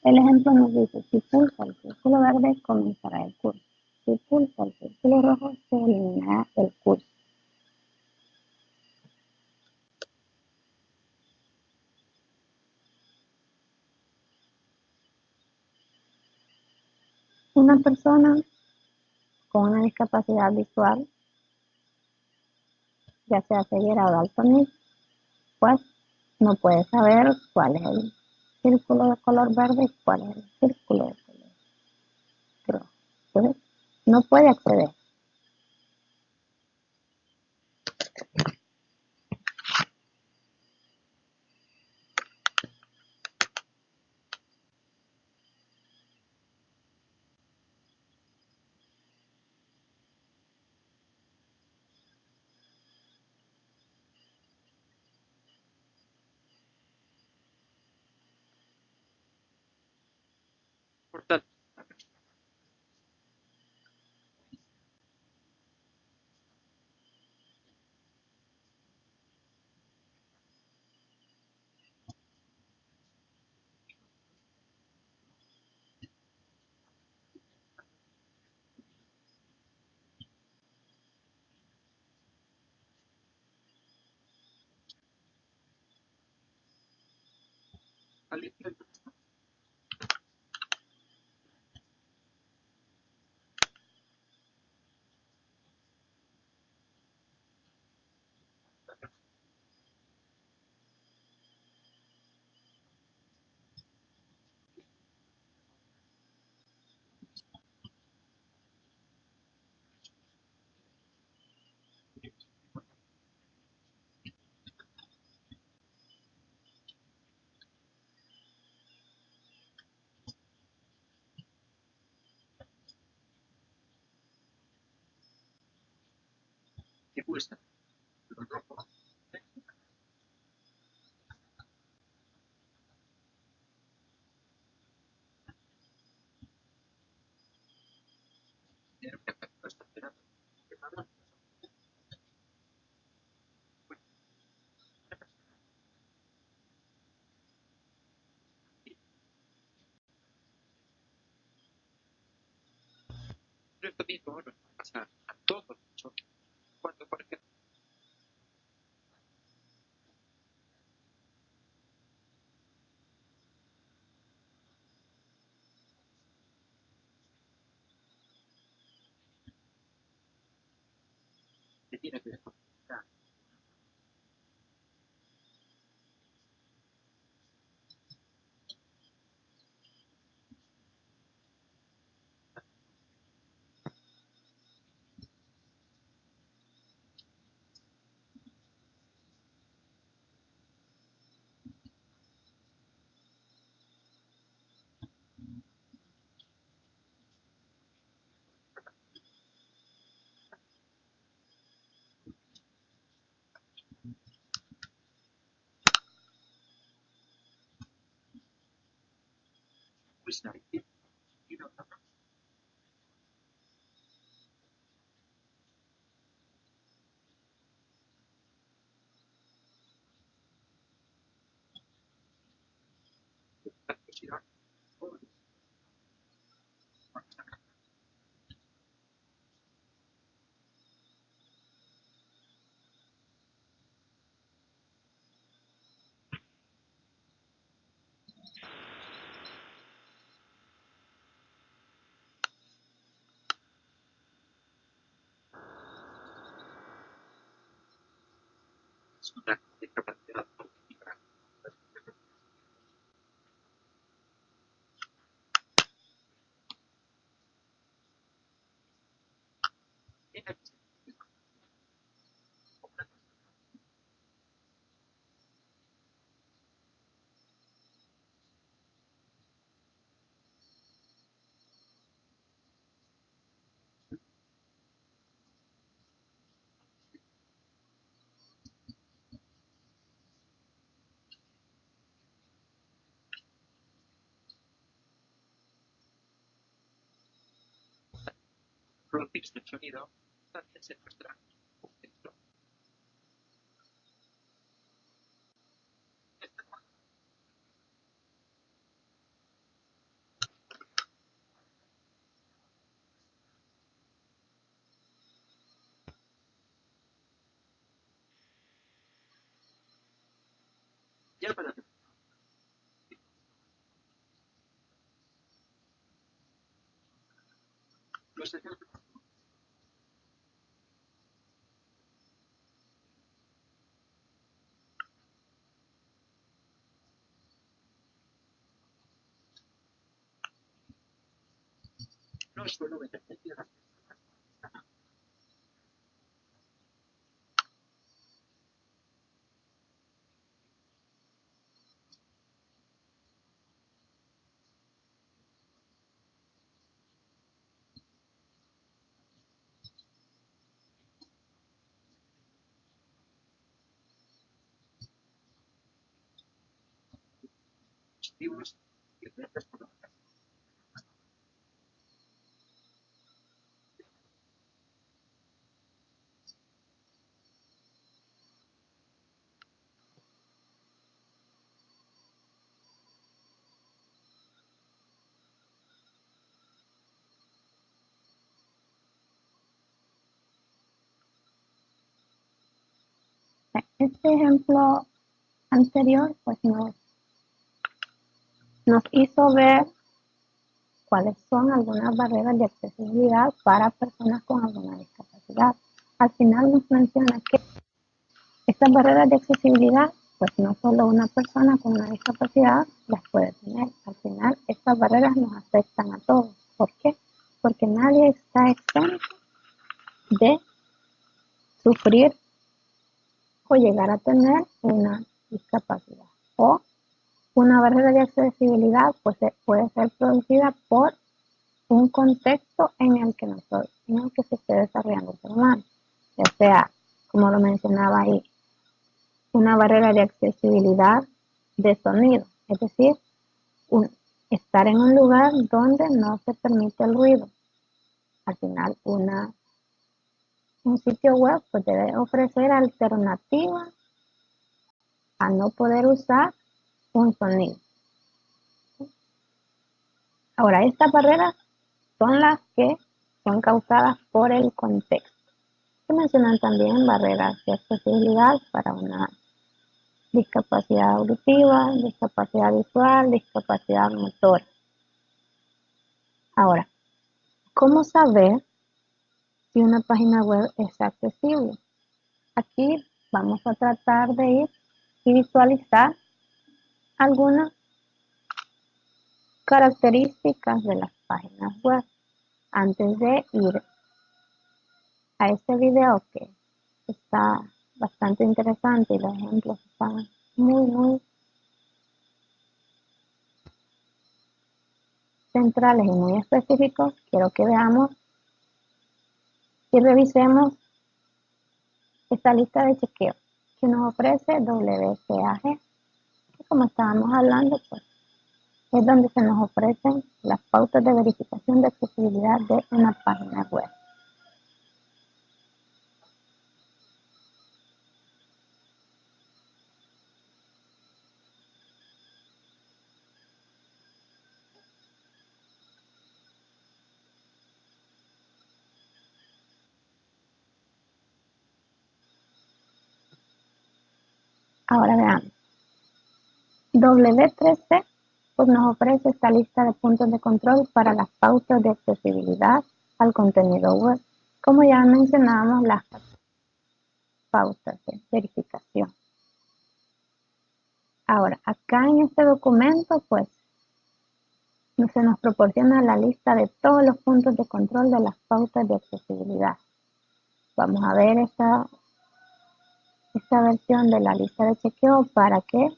El ejemplo nos dice, si pulsa el círculo verde, comenzará el curso. Si pulsa el círculo rojo, se eliminará el curso. Una persona con una discapacidad visual, ya sea ceguera o daltonismo, pues no puede saber cuál es el círculo de color verde y cuál es el círculo de color rojo. Entonces, no puede acceder. Portal. ¿Qué cuesta? Pero esto mismo nos pasa a todos nosotros. Cuando, por ejemplo, se tiene que desconectar, pues la gente la sociedad, es una capacidad política. Producir este sonido también se muestra un texto. Ya para los ejemplos, no suelo beneficiar a las positivos que gracias por la Este ejemplo anterior pues nos hizo ver cuáles son algunas barreras de accesibilidad para personas con alguna discapacidad. Al final nos menciona que estas barreras de accesibilidad, pues no solo una persona con una discapacidad las puede tener. Al final, estas barreras nos afectan a todos. ¿Por qué? Porque nadie está exento de sufrir o llegar a tener una discapacidad. O una barrera de accesibilidad pues, puede ser producida por un contexto en el que se esté desarrollando el ser humano. Ya sea, como lo mencionaba ahí, una barrera de accesibilidad de sonido, es decir, estar en un lugar donde no se permite el ruido. Al final, un sitio web pues, debe ofrecer alternativas a no poder usar un sonido. Ahora, estas barreras son las que son causadas por el contexto. Se mencionan también barreras de accesibilidad para una discapacidad auditiva, discapacidad visual, discapacidad motora. Ahora, ¿cómo saber si una página web es accesible? Aquí vamos a tratar de ir y visualizar algunas características de las páginas web antes de ir a este video que está bastante interesante y los ejemplos están muy centrales y muy específicos. Quiero que veamos y revisemos esta lista de chequeo que nos ofrece WCAG. Y como estábamos hablando, pues es donde se nos ofrecen las pautas de verificación de accesibilidad de una página web. Ahora veamos. W3C pues nos ofrece esta lista de puntos de control para las pautas de accesibilidad al contenido web. Como ya mencionábamos, las pautas de verificación. Ahora, acá en este documento, pues, se nos proporciona la lista de todos los puntos de control de las pautas de accesibilidad. Vamos a ver esta versión de la lista de chequeo para que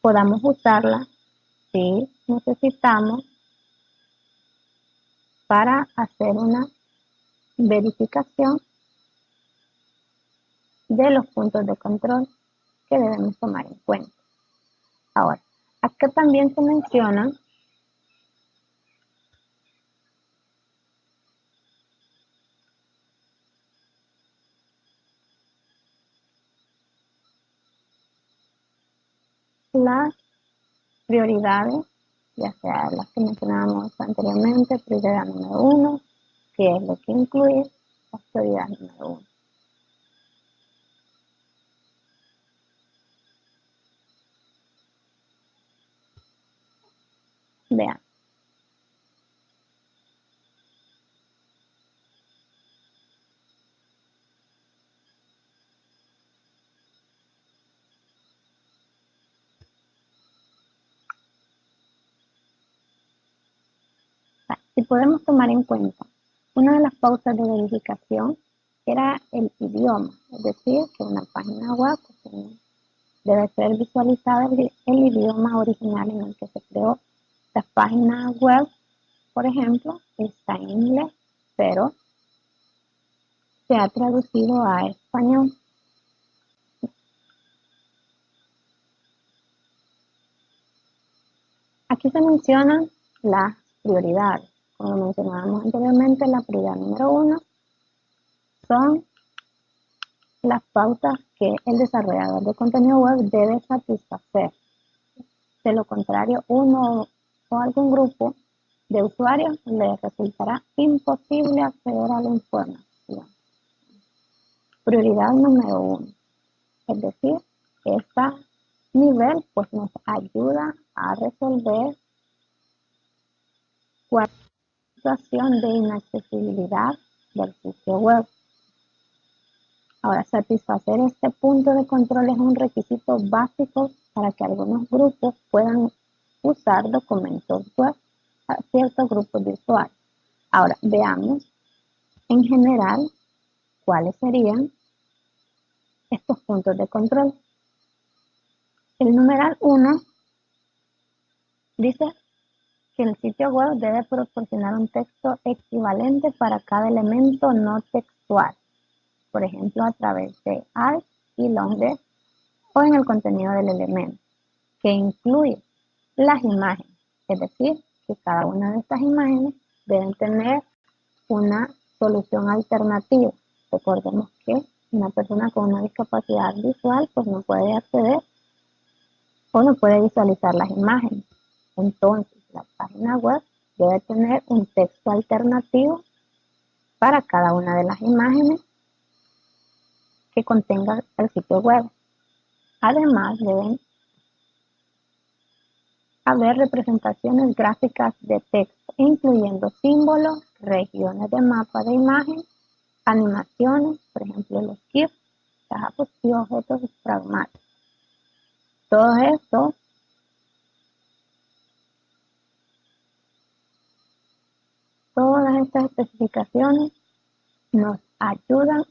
podamos usarla si necesitamos para hacer una verificación de los puntos de control que debemos tomar en cuenta. Ahora, acá también se menciona las prioridades, ya sea las que mencionábamos anteriormente, prioridad número 1, que es lo que incluye la prioridad número 1. Vean. Si podemos tomar en cuenta, una de las pautas de verificación era el idioma, es decir, que una página web debe ser visualizada el idioma original en el que se creó. La página web, por ejemplo, está en inglés, pero se ha traducido a español. Aquí se mencionan las prioridades. Como mencionábamos anteriormente, la prioridad número 1 son las pautas que el desarrollador de contenido web debe satisfacer. De lo contrario, uno o algún grupo de usuarios les resultará imposible acceder a la información. prioridad número 1. Es decir, este nivel pues nos ayuda a resolver cualquier situación de inaccesibilidad del sitio web. Ahora, satisfacer este punto de control es un requisito básico para que algunos grupos puedan usar documentos web a ciertos grupos de usuarios. Ahora, veamos en general cuáles serían estos puntos de control. El numeral 1 dice que el sitio web debe proporcionar un texto equivalente para cada elemento no textual, por ejemplo, a través de alt y longer o en el contenido del elemento, que incluye las imágenes, es decir, que cada una de estas imágenes deben tener una solución alternativa. Recordemos que una persona con una discapacidad visual pues no puede acceder o no puede visualizar las imágenes. Entonces, la página web debe tener un texto alternativo para cada una de las imágenes que contenga el sitio web. Además, deben haber representaciones gráficas de texto, incluyendo símbolos, regiones de mapa de imagen, animaciones, por ejemplo, los GIFs, cajas y objetos pragmáticos. Todo esto todas estas especificaciones nos ayudan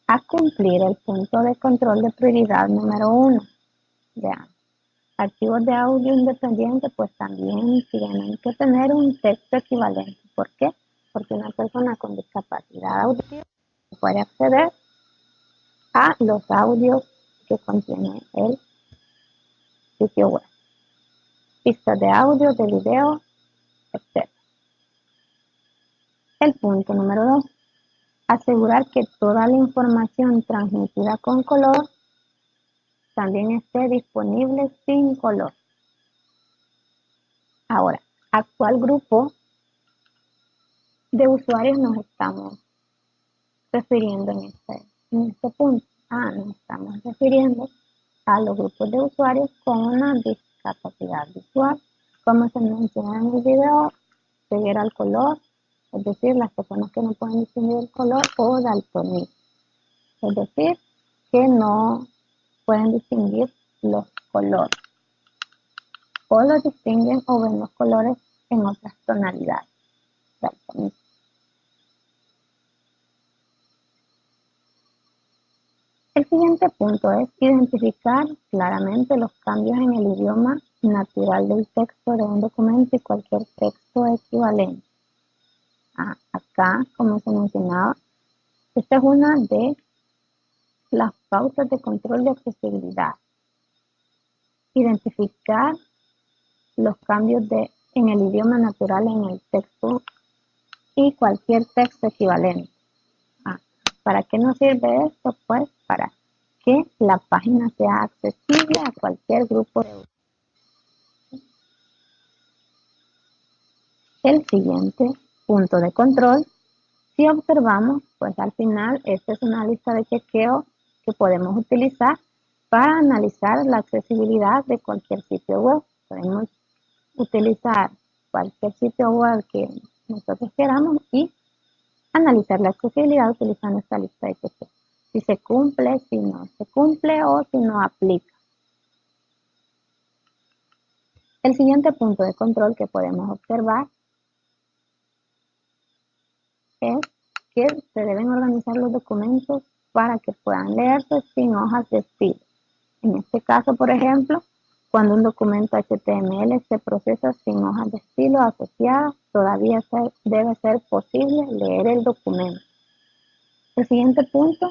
a cumplir el punto de control de prioridad número 1. Vean, archivos de audio independiente pues también tienen que tener un texto equivalente. ¿Por qué? Porque una persona con discapacidad auditiva puede acceder a los audios que contiene el sitio web. Pistas de audio, de video, etc. El punto número 2. Asegurar que toda la información transmitida con color también esté disponible sin color. Ahora, ¿a cuál grupo de usuarios nos estamos refiriendo en este punto? Nos estamos refiriendo a los grupos de usuarios con una discapacidad visual, como se menciona en el video, ceguera al color, es decir, las personas que no pueden distinguir el color, o daltonismo, es decir, que no pueden distinguir los colores, o los distinguen o ven los colores en otras tonalidades. Daltonismo. El siguiente punto es identificar claramente los cambios en el idioma natural del texto de un documento y cualquier texto equivalente. Acá, como se mencionaba, esta es una de las pautas de control de accesibilidad. Identificar los cambios en el idioma natural en el texto y cualquier texto equivalente. ¿Para qué nos sirve esto? Pues para que la página sea accesible a cualquier grupo de usuarios. El siguiente punto de control, si observamos, pues al final esta es una lista de chequeo que podemos utilizar para analizar la accesibilidad de cualquier sitio web. Podemos utilizar cualquier sitio web que nosotros queramos y analizar la accesibilidad utilizando esta lista de chequeo. Si se cumple, si no se cumple o si no aplica. El siguiente punto de control que podemos observar es que se deben organizar los documentos para que puedan leerse sin hojas de estilo. En este caso, por ejemplo, cuando un documento HTML se procesa sin hojas de estilo asociadas, todavía debe ser posible leer el documento. El siguiente punto,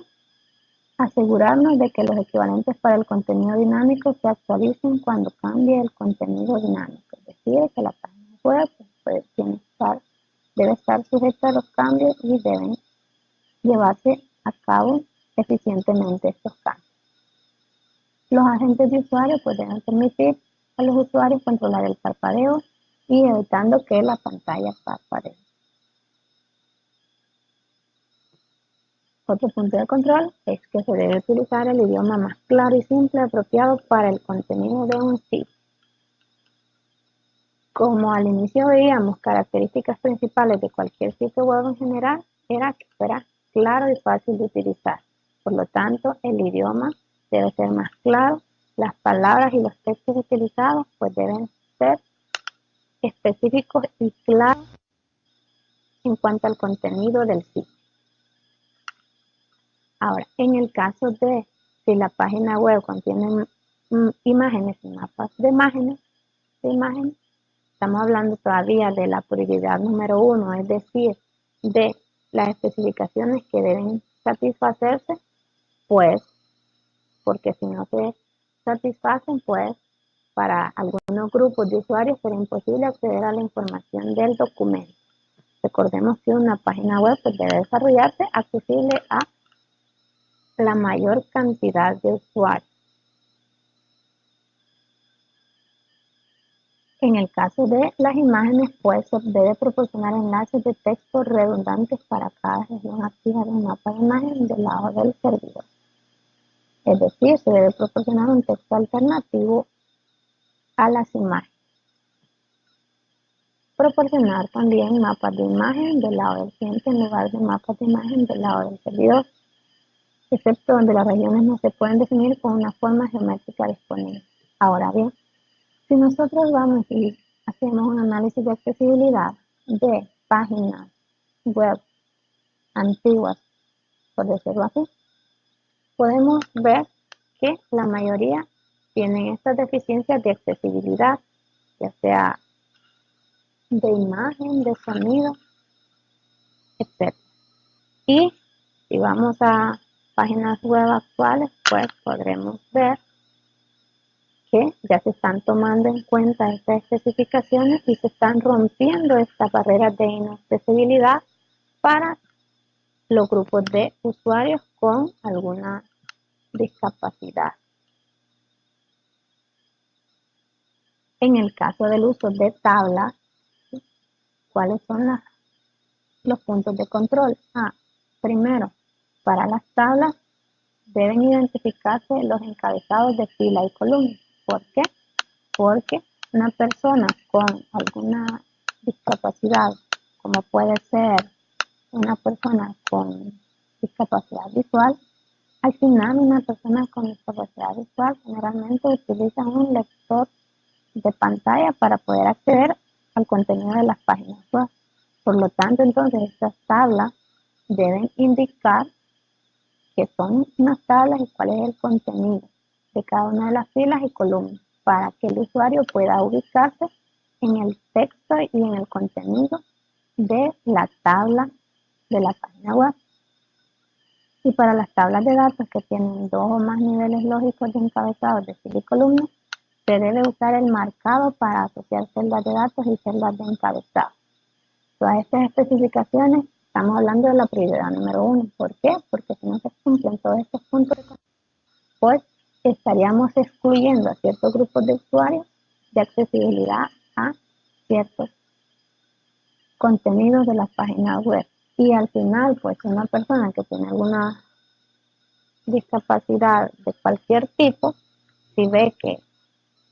asegurarnos de que los equivalentes para el contenido dinámico se actualicen cuando cambie el contenido dinámico. Es decir, que la página web debe estar sujeta a los cambios y deben llevarse a cabo eficientemente estos cambios. Los agentes de usuario pues deben permitir a los usuarios controlar el parpadeo y evitando que la pantalla parpadee. Otro punto de control es que se debe utilizar el idioma más claro y simple apropiado para el contenido de un sitio. Como al inicio veíamos, características principales de cualquier sitio web en general era que fuera claro y fácil de utilizar. Por lo tanto, el idioma debe ser más claro, las palabras y los textos utilizados pues deben ser específicos y claros en cuanto al contenido del sitio. Ahora, en el caso de si la página web contiene imágenes y mapas de imágenes, estamos hablando todavía de la prioridad número 1, es decir, de las especificaciones que deben satisfacerse, pues, porque si no se satisfacen, pues, para algunos grupos de usuarios será imposible acceder a la información del documento. Recordemos que una página web pues, debe desarrollarse accesible a la mayor cantidad de usuarios. En el caso de las imágenes, pues se debe proporcionar enlaces de texto redundantes para cada región activa del mapa de imagen del lado del servidor. Es decir, se debe proporcionar un texto alternativo a las imágenes. Proporcionar también mapas de imagen del lado del cliente en lugar de mapas de imagen del lado del servidor, excepto donde las regiones no se pueden definir con una forma geométrica disponible. Ahora bien, si nosotros vamos y hacemos un análisis de accesibilidad de páginas web antiguas, por decirlo así, podemos ver que la mayoría tienen estas deficiencias de accesibilidad, ya sea de imagen, de sonido, etc. Y si vamos a páginas web actuales, pues podremos ver que ya se están tomando en cuenta estas especificaciones y se están rompiendo estas barreras de inaccesibilidad para los grupos de usuarios con alguna discapacidad. En el caso del uso de tablas, ¿cuáles son los puntos de control? Primero, para las tablas deben identificarse los encabezados de fila y columna. ¿Por qué? Porque una persona con alguna discapacidad, como puede ser una persona con discapacidad visual, al final una persona con discapacidad visual generalmente utiliza un lector de pantalla para poder acceder al contenido de las páginas web. Por lo tanto, entonces estas tablas deben indicar que son unas tablas y cuál es el contenido de cada una de las filas y columnas para que el usuario pueda ubicarse en el texto y en el contenido de la tabla de la página web. Y para las tablas de datos que tienen 2 o más niveles lógicos de encabezados de fila y columna, se debe usar el marcado para asociar celdas de datos y celdas de encabezado. Todas estas especificaciones, estamos hablando de la prioridad número 1. ¿Por qué? Porque si no se cumplen todos estos puntos, pues estaríamos excluyendo a ciertos grupos de usuarios de accesibilidad a ciertos contenidos de las páginas web. Y al final, pues una persona que tiene alguna discapacidad de cualquier tipo, si ve que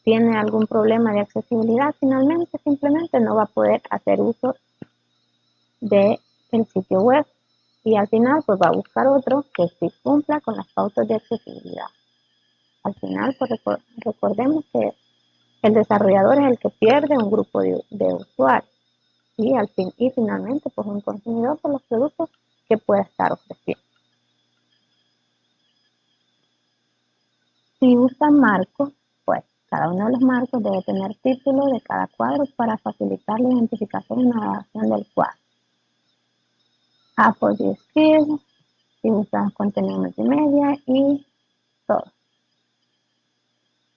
tiene algún problema de accesibilidad, finalmente simplemente no va a poder hacer uso del sitio web y al final pues va a buscar otro que sí cumpla con las pautas de accesibilidad. Al final pues recordemos que el desarrollador es el que pierde un grupo de usuarios y finalmente pues un consumidor por los productos que pueda estar ofreciendo. Si usan marcos, pues cada uno de los marcos debe tener título de cada cuadro para facilitar la identificación y navegación del cuadro. For the skills, si usan contenido multimedia y todo.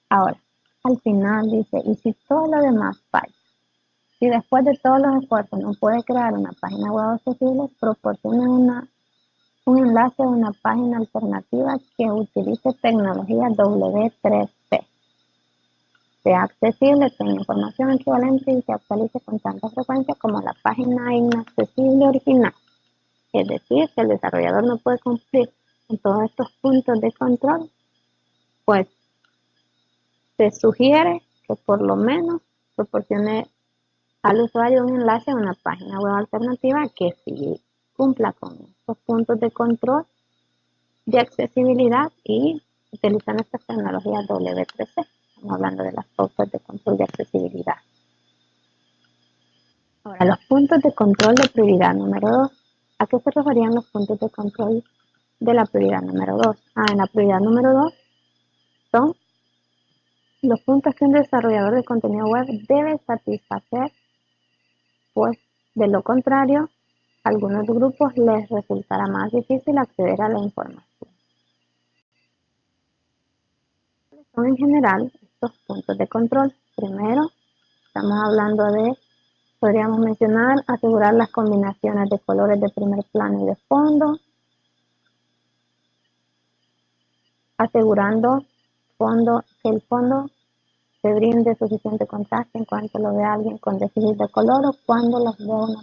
Ahora, al final dice, y si todo lo demás falla, si después de todos los esfuerzos no puede crear una página web accesible, proporciona un enlace a una página alternativa que utilice tecnología W3C. Sea accesible, tenga información equivalente y se actualice con tanta frecuencia como la página inaccesible original. Es decir, si el desarrollador no puede cumplir con todos estos puntos de control, pues se sugiere que por lo menos proporcione al usuario un enlace a una página web alternativa que sí cumpla con estos puntos de control de accesibilidad y utilizando estas tecnologías W3C. Estamos hablando de las pautas de control de accesibilidad. Ahora, los puntos de control de prioridad número 2. ¿A qué se referían los puntos de control de la prioridad número 2? En la prioridad número 2 son los puntos que un desarrollador de contenido web debe satisfacer, pues de lo contrario, a algunos grupos les resultará más difícil acceder a la información. Son en general estos puntos de control. Primero, estamos hablando de, podríamos mencionar, asegurar las combinaciones de colores de primer plano y de fondo, asegurando que el fondo se brinde suficiente contraste en cuanto lo ve alguien con déficit de color o cuando los ve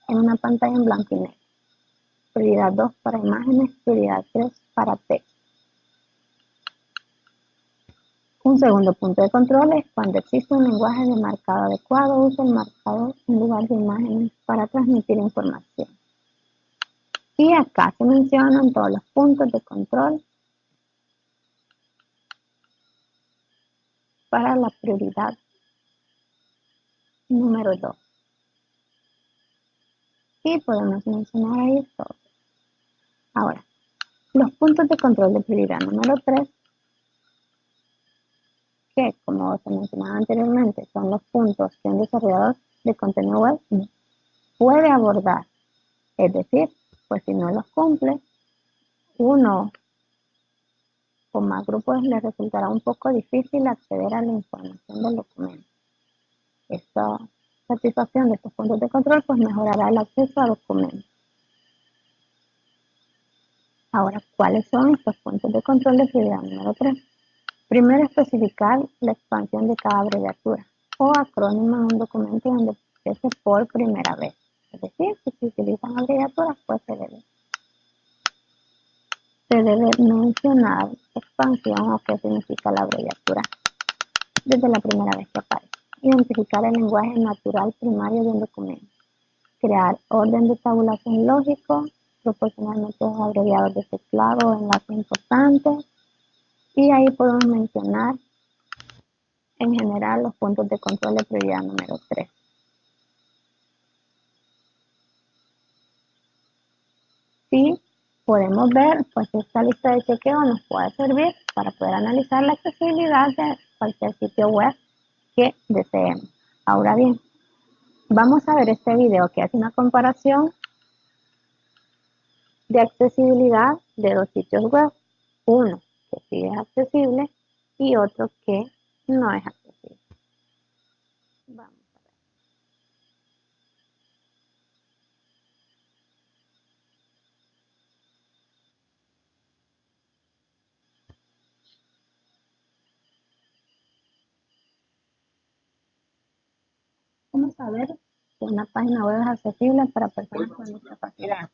en una pantalla en blanco y negro. Prioridad 2 para imágenes, prioridad 3 para texto. Un segundo punto de control es cuando existe un lenguaje de marcado adecuado, usa el marcador en lugar de imágenes para transmitir información. Y acá se mencionan todos los puntos de control para la prioridad número 2. Y podemos mencionar ahí todo. Ahora, los puntos de control de prioridad número 3, que como se mencionaba anteriormente, son los puntos que un desarrollador de contenido web puede abordar. Es decir, pues si no los cumple, uno o más grupos les resultará un poco difícil acceder a la información del documento. Esta satisfacción de estos puntos de control pues mejorará el acceso a documentos. Ahora, ¿cuáles son estos puntos de control de prioridad número 3? Primero, especificar la expansión de cada abreviatura o acrónimo en un documento donde aparece por primera vez. Es decir, si se utilizan abreviaturas, pues se debe mencionar expansión o qué significa la abreviatura desde la primera vez que aparece. Identificar el lenguaje natural primario de un documento. Crear orden de tabulación lógico, proporcionar métodos abreviados de teclado o enlaces importantes. Y ahí podemos mencionar en general los puntos de control de prioridad número 3. Sí, podemos ver, pues esta lista de chequeo nos puede servir para poder analizar la accesibilidad de cualquier sitio web que deseemos. Ahora bien, vamos a ver este video que hace una comparación de accesibilidad de dos sitios web. Uno que sí es accesible y otro que no es accesible. Vamos a ver. Vamos a ver si una página web es accesible para personas con discapacidad.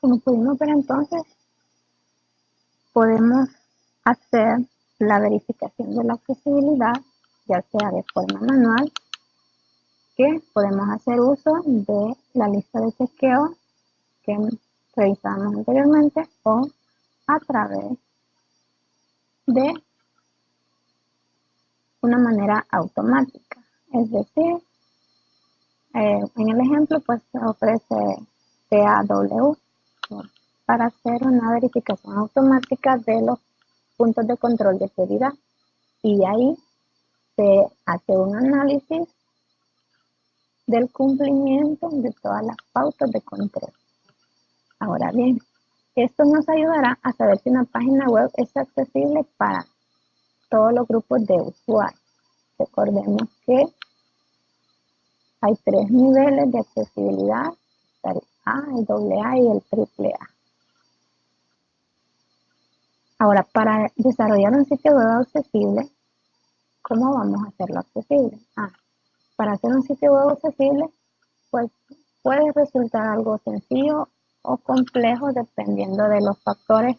Como pudimos ver entonces, podemos hacer la verificación de la accesibilidad, ya sea de forma manual, que podemos hacer uso de la lista de chequeo que revisamos anteriormente, o a través de una manera automática. Es decir, en el ejemplo pues se ofrece PAW para hacer una verificación automática de los puntos de control de seguridad, y ahí se hace un análisis del cumplimiento de todas las pautas de control. Ahora bien, esto nos ayudará a saber si una página web es accesible para todos los grupos de usuarios. Recordemos que hay 3 niveles de accesibilidad: el A, el AA y el AAA. Ahora, para desarrollar un sitio web accesible, ¿cómo vamos a hacerlo accesible? Para hacer un sitio web accesible, pues puede resultar algo sencillo o complejo dependiendo de los factores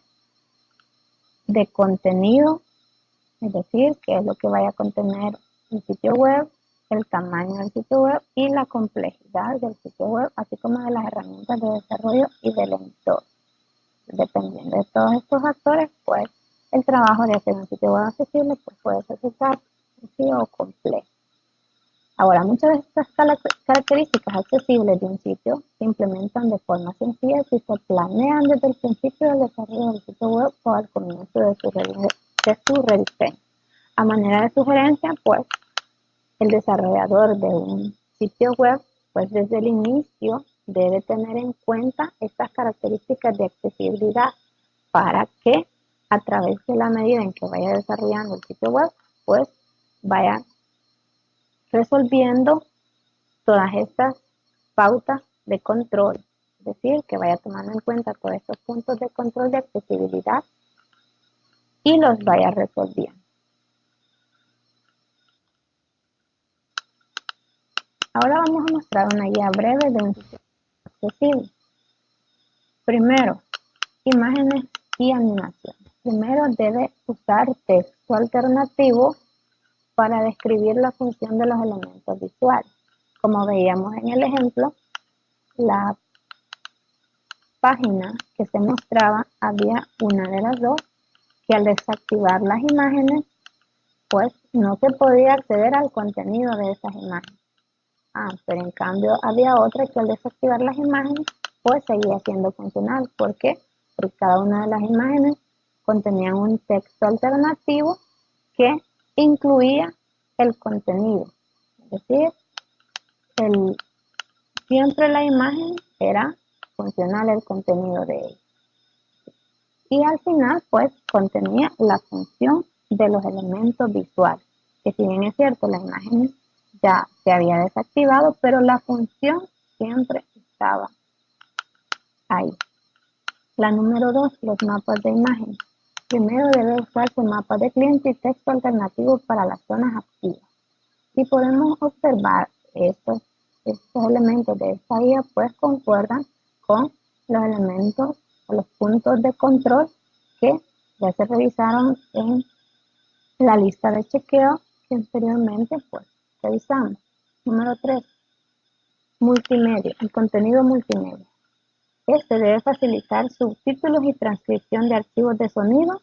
de contenido, es decir, qué es lo que vaya a contener el sitio web, el tamaño del sitio web y la complejidad del sitio web, así como de las herramientas de desarrollo y del entorno. Dependiendo de todos estos factores, pues el trabajo de hacer un sitio web accesible pues, puede resultar sencillo o complejo. Ahora, muchas de estas características accesibles de un sitio se implementan de forma sencilla si se planean desde el principio del desarrollo del sitio web o al comienzo de su rediseño. A manera de sugerencia, pues, el desarrollador de un sitio web, pues desde el inicio debe tener en cuenta estas características de accesibilidad para que a través de la medida en que vaya desarrollando el sitio web, pues vaya resolviendo todas estas pautas de control, es decir, que vaya tomando en cuenta todos estos puntos de control de accesibilidad y los vaya resolviendo. Ahora vamos a mostrar una guía breve de un sitio accesible. Primero, imágenes y animaciones. Primero debe usar texto alternativo para describir la función de los elementos visuales. Como veíamos en el ejemplo, la página que se mostraba, había una de las dos que al desactivar las imágenes, pues no se podía acceder al contenido de esas imágenes. Pero en cambio había otra que al desactivar las imágenes, pues seguía siendo funcional. ¿Por qué? Porque cada una de las imágenes contenían un texto alternativo que incluía el contenido. Es decir, siempre la imagen era funcional el contenido de ella. Y al final, pues, contenía la función de los elementos visuales, que si bien es cierto, la imagen ya se había desactivado, pero la función siempre estaba ahí. La número 2, los mapas de imagen. Primero debe usarse mapas de cliente y texto alternativo para las zonas activas. Si podemos observar estos elementos de esta guía, pues concuerdan con los elementos o los puntos de control que ya se revisaron en la lista de chequeo que anteriormente pues revisamos. Número 3, multimedia, el contenido multimedia. Este debe facilitar subtítulos y transcripción de archivos de sonido,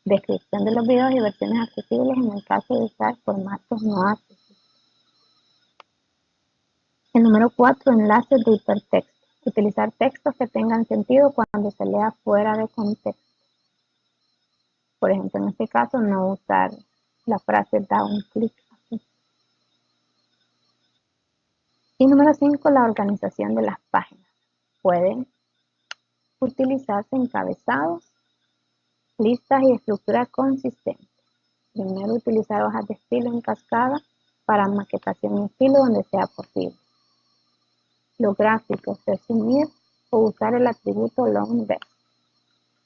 descripción de los videos y versiones accesibles en el caso de usar formatos no accesibles. El número 4, enlaces de hipertexto. Utilizar textos que tengan sentido cuando se lea fuera de contexto. Por ejemplo, en este caso, no usar la frase da un clic aquí. Y número 5, la organización de las páginas. Pueden utilizarse encabezados, listas y estructuras consistentes. Primero, utilizar hojas de estilo en cascada para maquetación en estilo donde sea posible. Los gráficos, resumir o usar el atributo long best.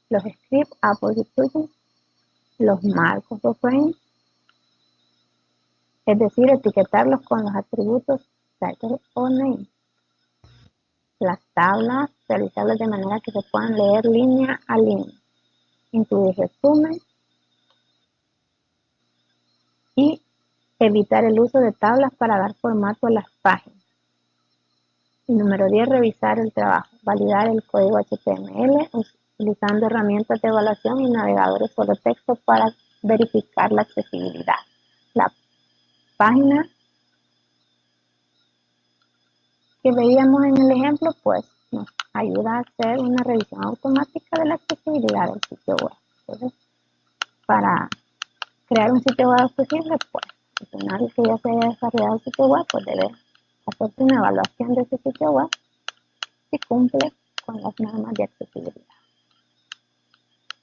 Los scripts, Apple Plugins, los marcos o frames, es decir, etiquetarlos con los atributos title o name. Las tablas, realizarlas de manera que se puedan leer línea a línea. Incluir resumen y evitar el uso de tablas para dar formato a las páginas. Y número 10, revisar el trabajo. Validar el código HTML utilizando herramientas de evaluación y navegadores solo texto para verificar la accesibilidad. La página que veíamos en el ejemplo, pues nos ayuda a hacer una revisión automática de la accesibilidad del sitio web. Entonces, para crear un sitio web accesible, pues, al final que ya se haya desarrollado el sitio web, pues debe hacerse una evaluación de ese sitio web si cumple con las normas de accesibilidad.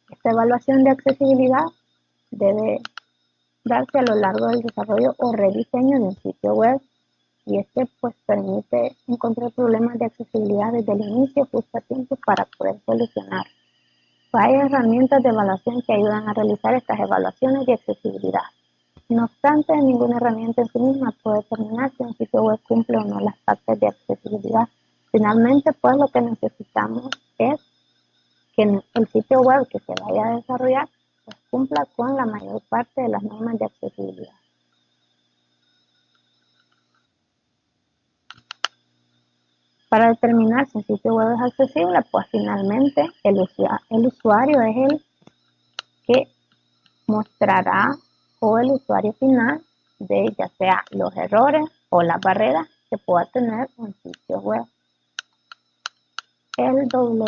Esta evaluación de accesibilidad debe darse a lo largo del desarrollo o rediseño de un sitio web y este pues permite encontrar problemas de accesibilidad desde el inicio justo a tiempo para poder solucionar. Hay herramientas de evaluación que ayudan a realizar estas evaluaciones de accesibilidad. No obstante, ninguna herramienta en sí misma puede determinar si un sitio web cumple o no las partes de accesibilidad. Finalmente, pues lo que necesitamos es que el sitio web que se vaya a desarrollar pues, cumpla con la mayor parte de las normas de accesibilidad. Para determinar si un sitio web es accesible, pues finalmente el usuario es el que mostrará o el usuario final de ya sea los errores o las barreras que pueda tener un sitio web. El WAI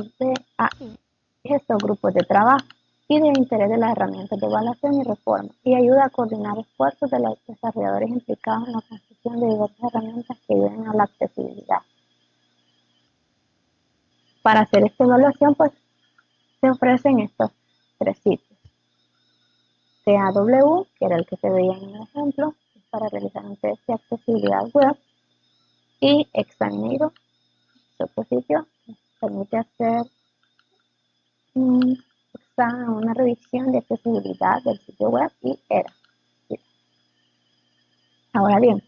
es estos grupos de trabajo y de interés de las herramientas de evaluación y reforma y ayuda a coordinar esfuerzos de los desarrolladores implicados en la construcción de diversas herramientas que ayuden a la accesibilidad. Para hacer esta evaluación, pues se ofrecen estos 3 sitios. CAW, que era el que se veía en el ejemplo, para realizar un test de accesibilidad web, y Examiner, otro sitio que permite hacer una revisión de accesibilidad del sitio web y ERA. Ahora bien,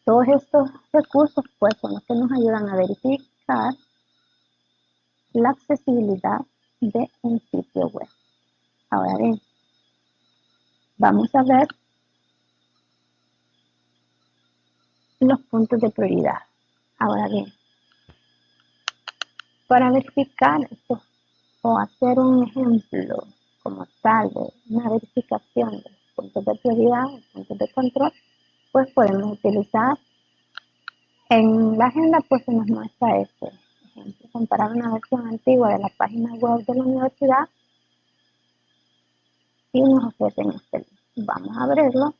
todos estos recursos pues son los que nos ayudan a verificar la accesibilidad de un sitio web. Ahora bien, vamos a ver los puntos de prioridad. Ahora bien, para verificar esto o hacer un ejemplo como tal de una verificación de puntos de prioridad, puntos de control, pues podemos utilizar en la agenda, pues se nos muestra este ejemplo, comparar una versión antigua de la página web de la universidad y nos ofrecen este link. Vamos a abrirlo.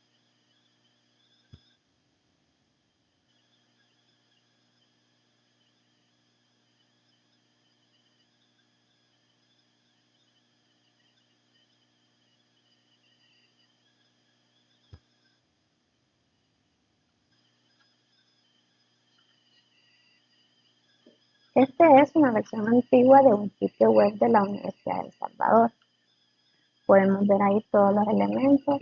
Este es una versión antigua de un sitio web de la Universidad de El Salvador. Podemos ver ahí todos los elementos.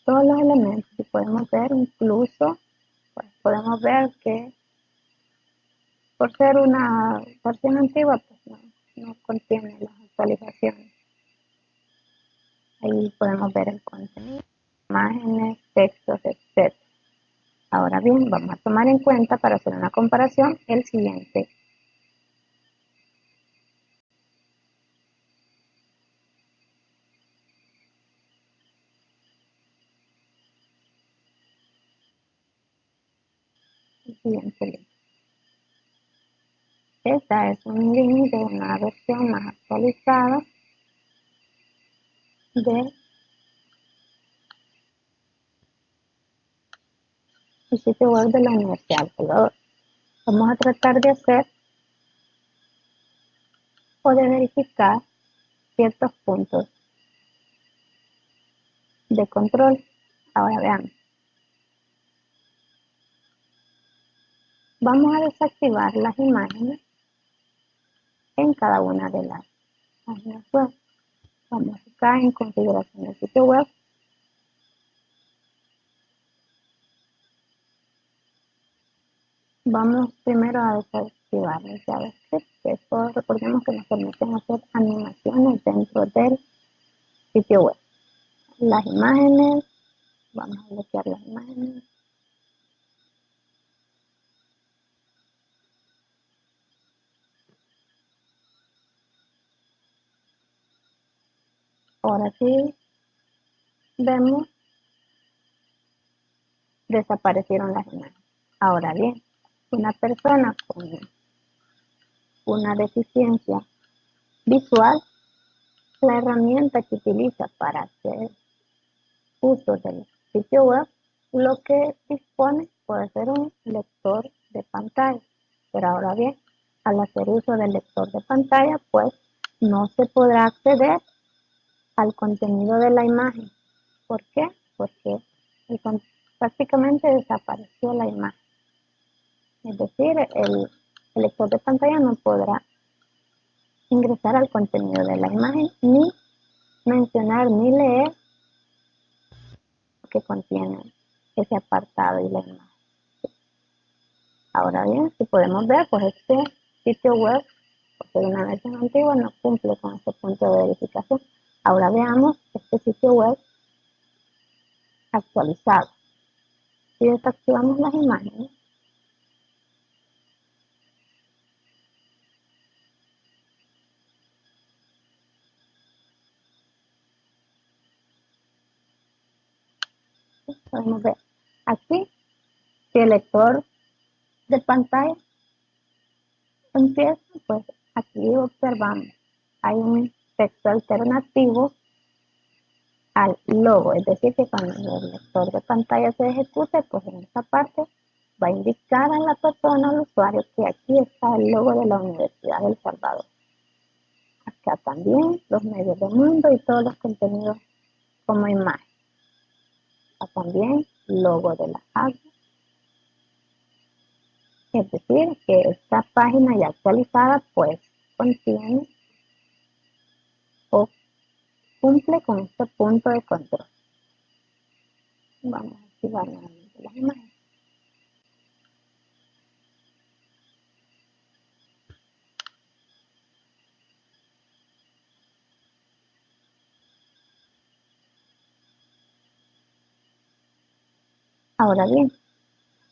Todos los elementos, y podemos ver incluso, pues podemos ver que por ser una versión antigua, pues no contiene las actualizaciones. Ahí podemos ver el contenido, imágenes, textos, etc. Ahora bien, vamos a tomar en cuenta para hacer una comparación el siguiente. El siguiente link. Esta es un link de una versión más actualizada del sitio web de la Universidad de El Salvador. Vamos a tratar de hacer o de verificar ciertos puntos de control. Ahora veamos. Vamos a desactivar las imágenes en cada una de las páginas web. Vamos acá en configuración del sitio web. Vamos primero a desactivar el JavaScript, que eso recordemos que nos permiten hacer animaciones dentro del sitio web. Las imágenes, vamos a bloquear las imágenes. Ahora sí, vemos, desaparecieron las imágenes. Ahora bien, una persona con una deficiencia visual, la herramienta que utiliza para hacer uso del sitio web, lo que dispone puede ser un lector de pantalla. Pero ahora bien, al hacer uso del lector de pantalla, pues no se podrá acceder al contenido de la imagen. ¿Por qué? Porque prácticamente desapareció la imagen. Es decir, el lector de pantalla no podrá ingresar al contenido de la imagen, ni mencionar, ni leer lo que contiene ese apartado y la imagen. Ahora bien, si podemos ver, pues este sitio web, por ser una versión antigua, no cumple con este punto de verificación. Ahora veamos este sitio web actualizado. Si desactivamos las imágenes, podemos ver aquí, si el lector de pantalla empieza, pues aquí observamos, hay un texto alternativo al logo, es decir, que cuando el lector de pantalla se ejecute, pues en esta parte va a indicar a la persona, al usuario, que aquí está el logo de la Universidad de El Salvador. Acá también los medios del mundo y todos los contenidos como imagen. Acá también logo de la AGU. Es decir, que esta página ya actualizada pues contiene o cumple con este punto de control. Vamos a activar nuevamente las imágenes. Ahora bien,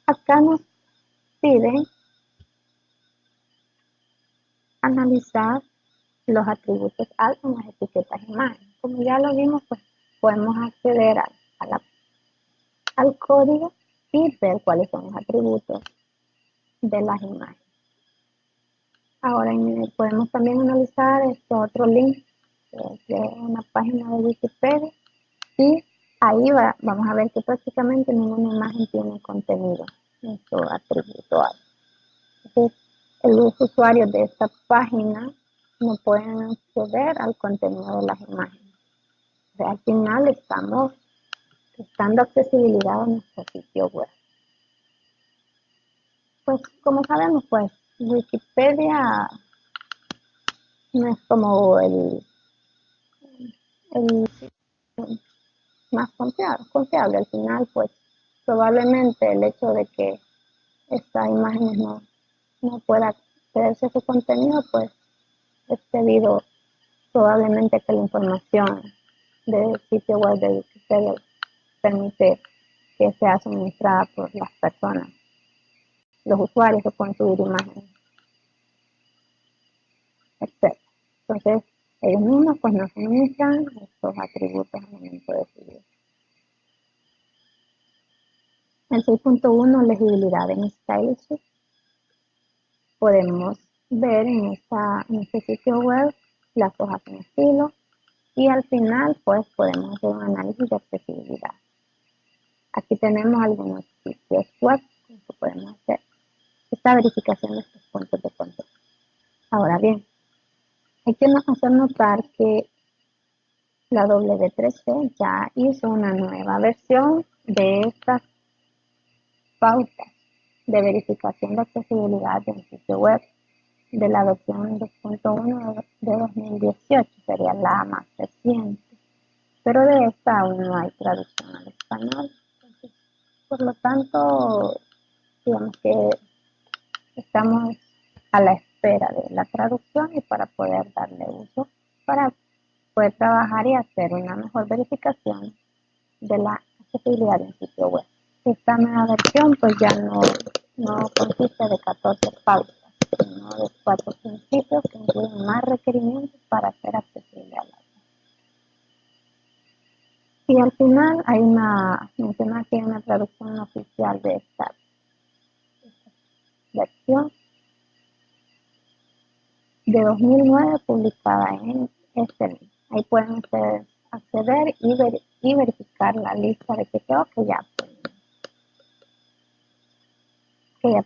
acá nos piden analizar los atributos alt en las etiquetas imagen. Como ya lo vimos, pues podemos acceder al código y ver cuáles son los atributos de las imágenes. Ahora podemos también analizar este otro link de una página de Wikipedia y ahí vamos a ver que prácticamente ninguna imagen tiene contenido en su atributo alt. Entonces, los usuarios de esta página no pueden acceder al contenido de las imágenes. Al final estamos dando accesibilidad a nuestro sitio web. Pues como sabemos, pues Wikipedia no es como el más confiable. Al final, pues probablemente el hecho de que estas imágenes no pueda accederse a su contenido, pues es debido probablemente que la información del sitio web de Wikipedia permite que sea suministrada por las personas, los usuarios que pueden subir imágenes, etc. Entonces, ellos mismos pues nos suministran estos atributos al momento de subir. El 6.1, legibilidad en Stylesheet. Podemos ver en este sitio web las hojas en estilo y al final pues podemos hacer un análisis de accesibilidad. Aquí tenemos algunos sitios web que podemos hacer esta verificación de estos puntos de control. Ahora bien, hay que hacer notar que la W3C ya hizo una nueva versión de estas pautas de verificación de accesibilidad de un sitio web de la versión 2.1 de 2018, sería la más reciente, pero de esta aún no hay traducción al español. Entonces, por lo tanto, digamos que estamos a la espera de la traducción y para poder darle uso, para poder trabajar y hacer una mejor verificación de la accesibilidad de un sitio web. Esta nueva versión pues ya no consiste de 14 pautas, sino de 4 principios que incluyen más requerimientos para hacer accesible a la web. Y al final hay menciona aquí una traducción oficial de esta versión de 2009 publicada en este link. Ahí pueden ustedes acceder y verificar la lista de sitios que ya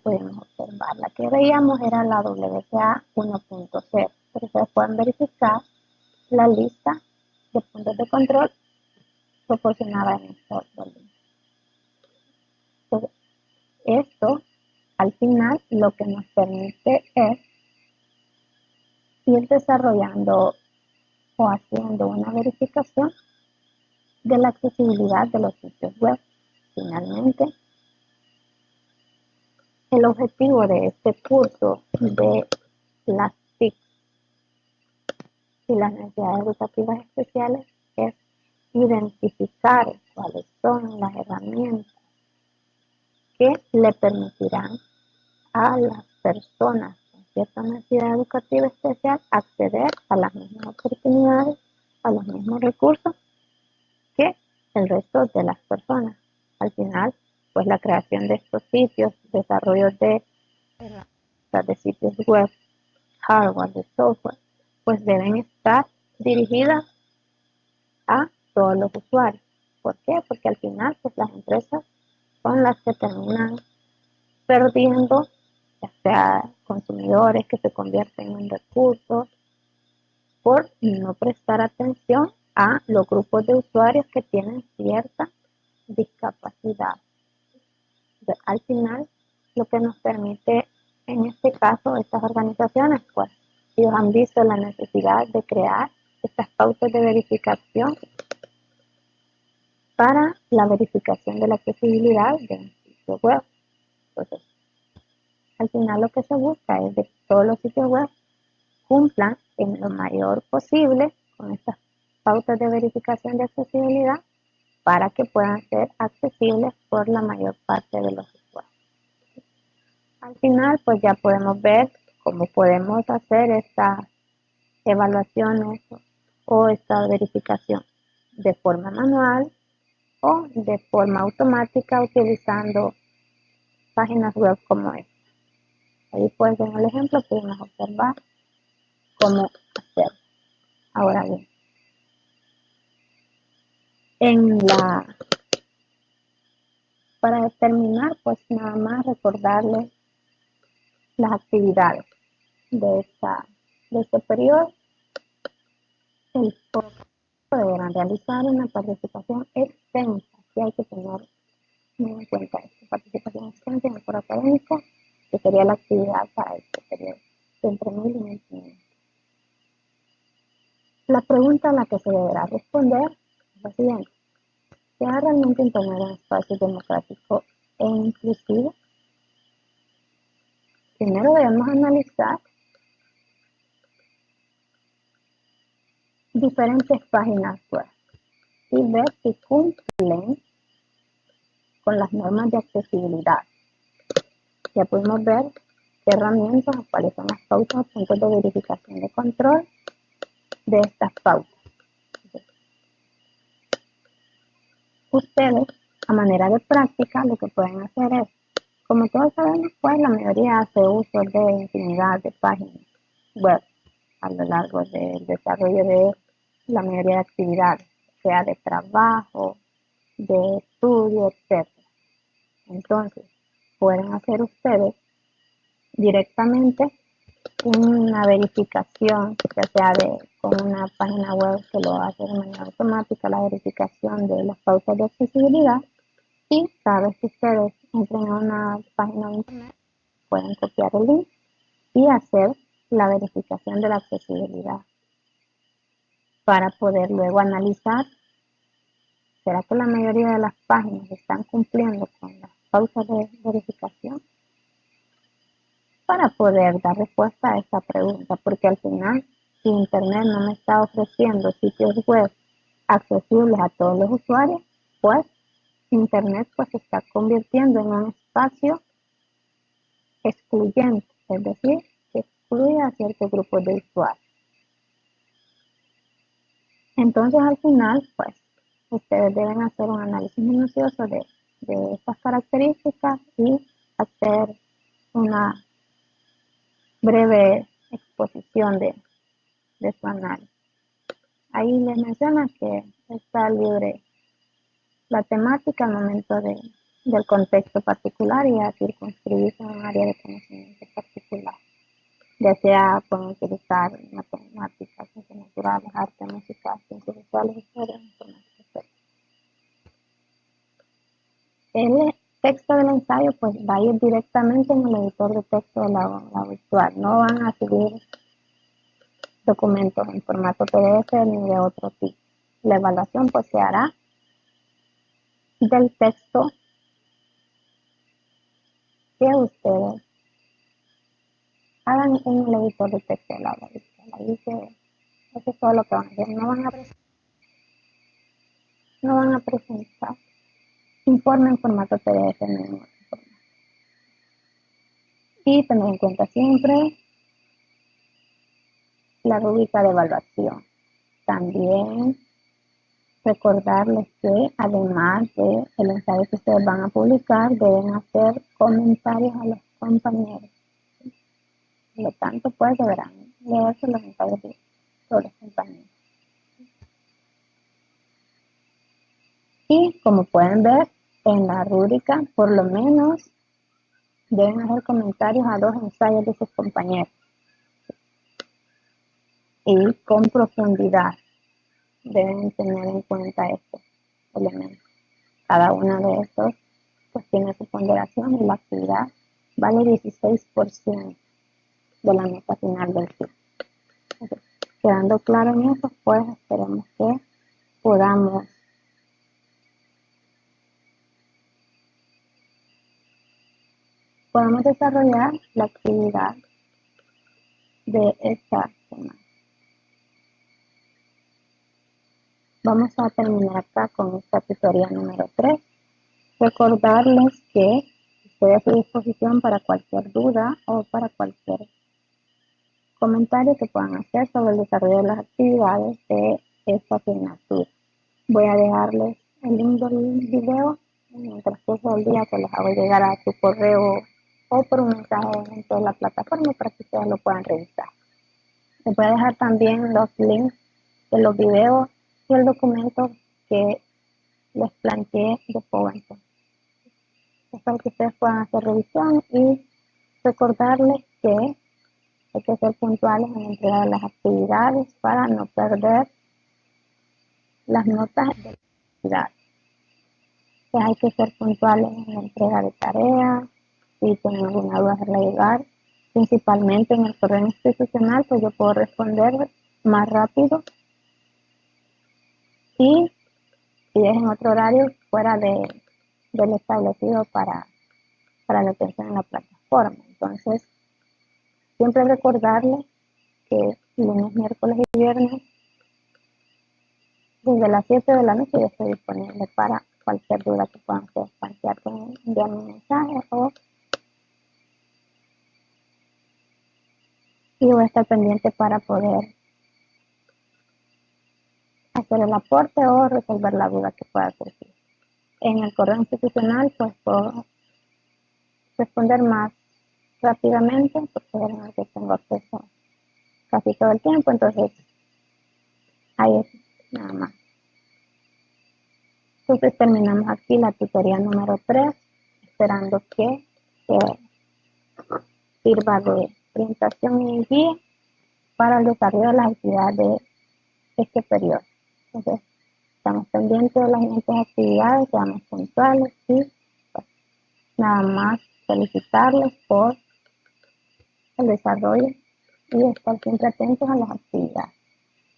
pudimos observar. La que veíamos era la WCA 1.0, pero ustedes pueden verificar la lista de puntos de control proporcionada en este otro link. Entonces, esto al final lo que nos permite es ir desarrollando o haciendo una verificación de la accesibilidad de los sitios web. Finalmente, el objetivo de este curso de las TIC y las necesidades educativas especiales es identificar cuáles son las herramientas que le permitirán a las personas con cierta necesidad educativa especial acceder a las mismas oportunidades, a los mismos recursos que el resto de las personas. Al final, pues la creación de estos sitios, desarrollo de sitios web, hardware, de software, pues deben estar dirigidas a todos los usuarios. ¿Por qué? Porque al final, pues las empresas son las que terminan perdiendo, ya sea consumidores que se convierten en recursos, por no prestar atención a los grupos de usuarios que tienen cierta discapacidad. Al final, lo que nos permite, en este caso, estas organizaciones, pues, ellos han visto la necesidad de crear estas pautas de verificación para la verificación de la accesibilidad de un sitio web. Entonces, al final lo que se busca es de que todos los sitios web cumplan en lo mayor posible con estas pautas de verificación de accesibilidad para que puedan ser accesibles por la mayor parte de los usuarios. Al final, pues ya podemos ver cómo podemos hacer estas evaluaciones o esta verificación de forma manual o de forma automática utilizando páginas web como esta. Ahí pues en el ejemplo podemos observar cómo hacerlo. Ahora bien, para terminar, pues nada más recordarles las actividades de este periodo. El esto deberán realizar una participación extensa, que hay que tener muy en cuenta esto, participación extensa en el foro académico, que sería la actividad para este periodo, de entre 1000 y 1500. La pregunta a la que se deberá responder es la siguiente: ¿sea realmente Internet un espacio democrático e inclusivo? Primero debemos analizar diferentes páginas web y ver si cumplen con las normas de accesibilidad. Ya pudimos ver qué herramientas o cuáles son las pautas o puntos de verificación de control de estas pautas. Ustedes, a manera de práctica, lo que pueden hacer es, como todos sabemos, pues la mayoría hace uso de infinidad de páginas web a lo largo del desarrollo de la mayoría de actividades, sea de trabajo, de estudio, etc. Entonces, pueden hacer ustedes directamente una verificación, ya sea con una página web que lo hace de manera automática, la verificación de las pautas de accesibilidad, y cada vez que ustedes entren a una página de internet, pueden copiar el link y hacer la verificación de la accesibilidad para poder luego analizar, ¿será que la mayoría de las páginas están cumpliendo con las pautas de verificación? Para poder dar respuesta a esta pregunta, porque al final, si Internet no me está ofreciendo sitios web accesibles a todos los usuarios, pues Internet pues se está convirtiendo en un espacio excluyente, es decir, que excluye a ciertos grupos de usuarios. Entonces al final, pues ustedes deben hacer un análisis minucioso de estas características y hacer una breve exposición de su análisis. Ahí les menciona que está libre la temática al momento del contexto particular y a circunscribirse en un área de conocimiento particular. Ya sea pueden utilizar matemáticas, ciencias naturales, arte, música, ciencias visuales, historia, informática, etc. El texto del ensayo pues va a ir directamente en el editor de texto de la virtual. No van a subir documentos en formato PDF ni de otro tipo. La evaluación pues se hará del texto que ustedes hagan en el editor de texto de la virtual. Ahí eso es todo lo que van a hacer. No van a presentar informe en formato PDF ni en otro formato. Y tener en cuenta siempre la rúbrica de evaluación. También recordarles que además del ensayo que ustedes van a publicar, deben hacer comentarios a los compañeros. Por lo tanto, pues deberán leerse los ensayos de los compañeros. Y como pueden ver en la rúbrica, por lo menos deben hacer comentarios a 2 ensayos de sus compañeros. Y con profundidad deben tener en cuenta estos elementos. Cada uno de estos pues tiene su ponderación y la actividad vale 16% de la nota final del curso. Quedando claro en eso, pues esperemos que podamos desarrollar la actividad de esta semana. Vamos a terminar acá con esta tutoría número 3. Recordarles que estoy a su disposición para cualquier duda o para cualquier comentario que puedan hacer sobre el desarrollo de las actividades de esta asignatura. Voy a dejarles el link del video en el transcurso del día, que les hago llegar a su correo o por un mensaje dentro de la plataforma para que ustedes lo puedan revisar. Les voy a dejar también los links de los videos y el documento que les planteé de PowerPoint. Espero que ustedes puedan hacer revisión y recordarles que hay que ser puntuales en la entrega de las actividades para no perder las notas de la actividad. Pues hay que ser puntuales en la entrega de tareas, si tienen alguna duda de llegar, principalmente en el correo institucional, pues yo puedo responder más rápido y si es en otro horario fuera del establecido para la atención en la plataforma. Entonces, siempre recordarles que lunes, miércoles y viernes, desde las 7 de la noche yo estoy disponible para cualquier duda que puedan ustedes plantear, pueden enviarme un mensaje y voy a estar pendiente para poder hacer el aporte o resolver la duda que pueda surgir. En el correo institucional pues puedo responder más rápidamente porque es en el que tengo acceso casi todo el tiempo, entonces ahí es nada más. Entonces terminamos aquí la tutoría número 3, esperando que sirva de orientación y guía para el desarrollo de las actividades de este periodo. Entonces, estamos pendientes de las siguientes actividades, seamos puntuales y pues, nada más felicitarles por el desarrollo y estar siempre atentos a las actividades.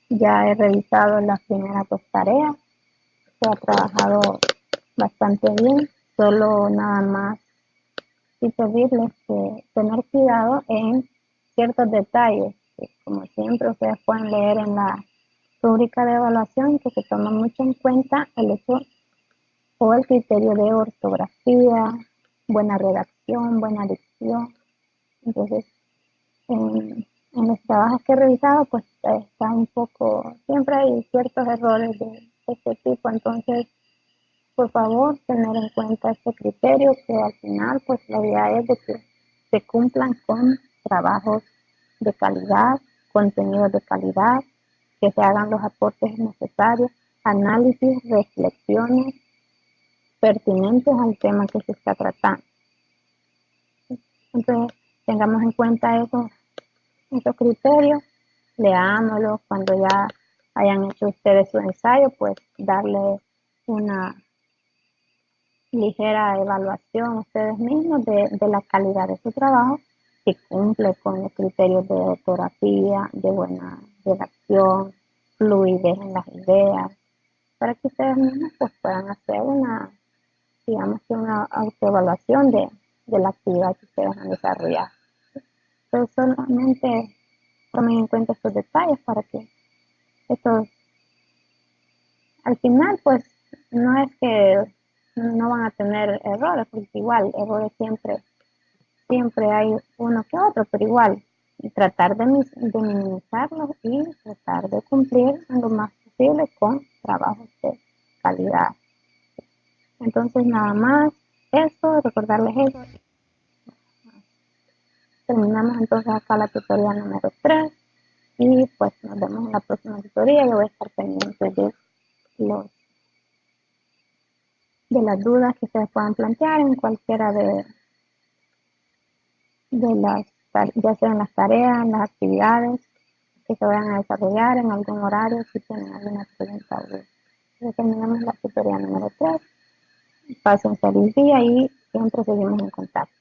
Ya he revisado las primeras 2 tareas, se ha trabajado bastante bien, solo nada más y pedirles que tener cuidado en ciertos detalles, que como siempre ustedes pueden leer en la rúbrica de evaluación, que se toma mucho en cuenta el hecho o el criterio de ortografía, buena redacción, buena dicción. Entonces, en los trabajos que he revisado, pues está un poco, siempre hay ciertos errores de este tipo, entonces por favor tener en cuenta este criterio que al final pues la idea es de que se cumplan con trabajos de calidad, contenidos de calidad, que se hagan los aportes necesarios, análisis, reflexiones pertinentes al tema que se está tratando. Entonces tengamos en cuenta esos criterios, leámoslos cuando ya hayan hecho ustedes su ensayo, pues darle una ligera evaluación ustedes mismos de la calidad de su trabajo, si cumple con los criterios de ortografía, de buena redacción, fluidez en las ideas, para que ustedes mismos pues, puedan hacer digamos que una autoevaluación de la actividad que ustedes han desarrollado. Entonces solamente tomen en cuenta estos detalles para que estos, al final pues no es que no van a tener errores, porque igual errores siempre hay uno que otro, pero igual tratar de minimizarlos y tratar de cumplir lo más posible con trabajos de calidad. Entonces nada más eso, recordarles eso. Terminamos entonces acá la tutoría número 3 y pues nos vemos en la próxima tutoría. Yo voy a estar pendiente los de las dudas que ustedes puedan plantear en cualquiera de las, ya sean las tareas, las actividades que se vayan a desarrollar en algún horario, si tienen alguna pregunta. Ya terminamos la tutoría número 3. Pasen feliz día y siempre seguimos en contacto.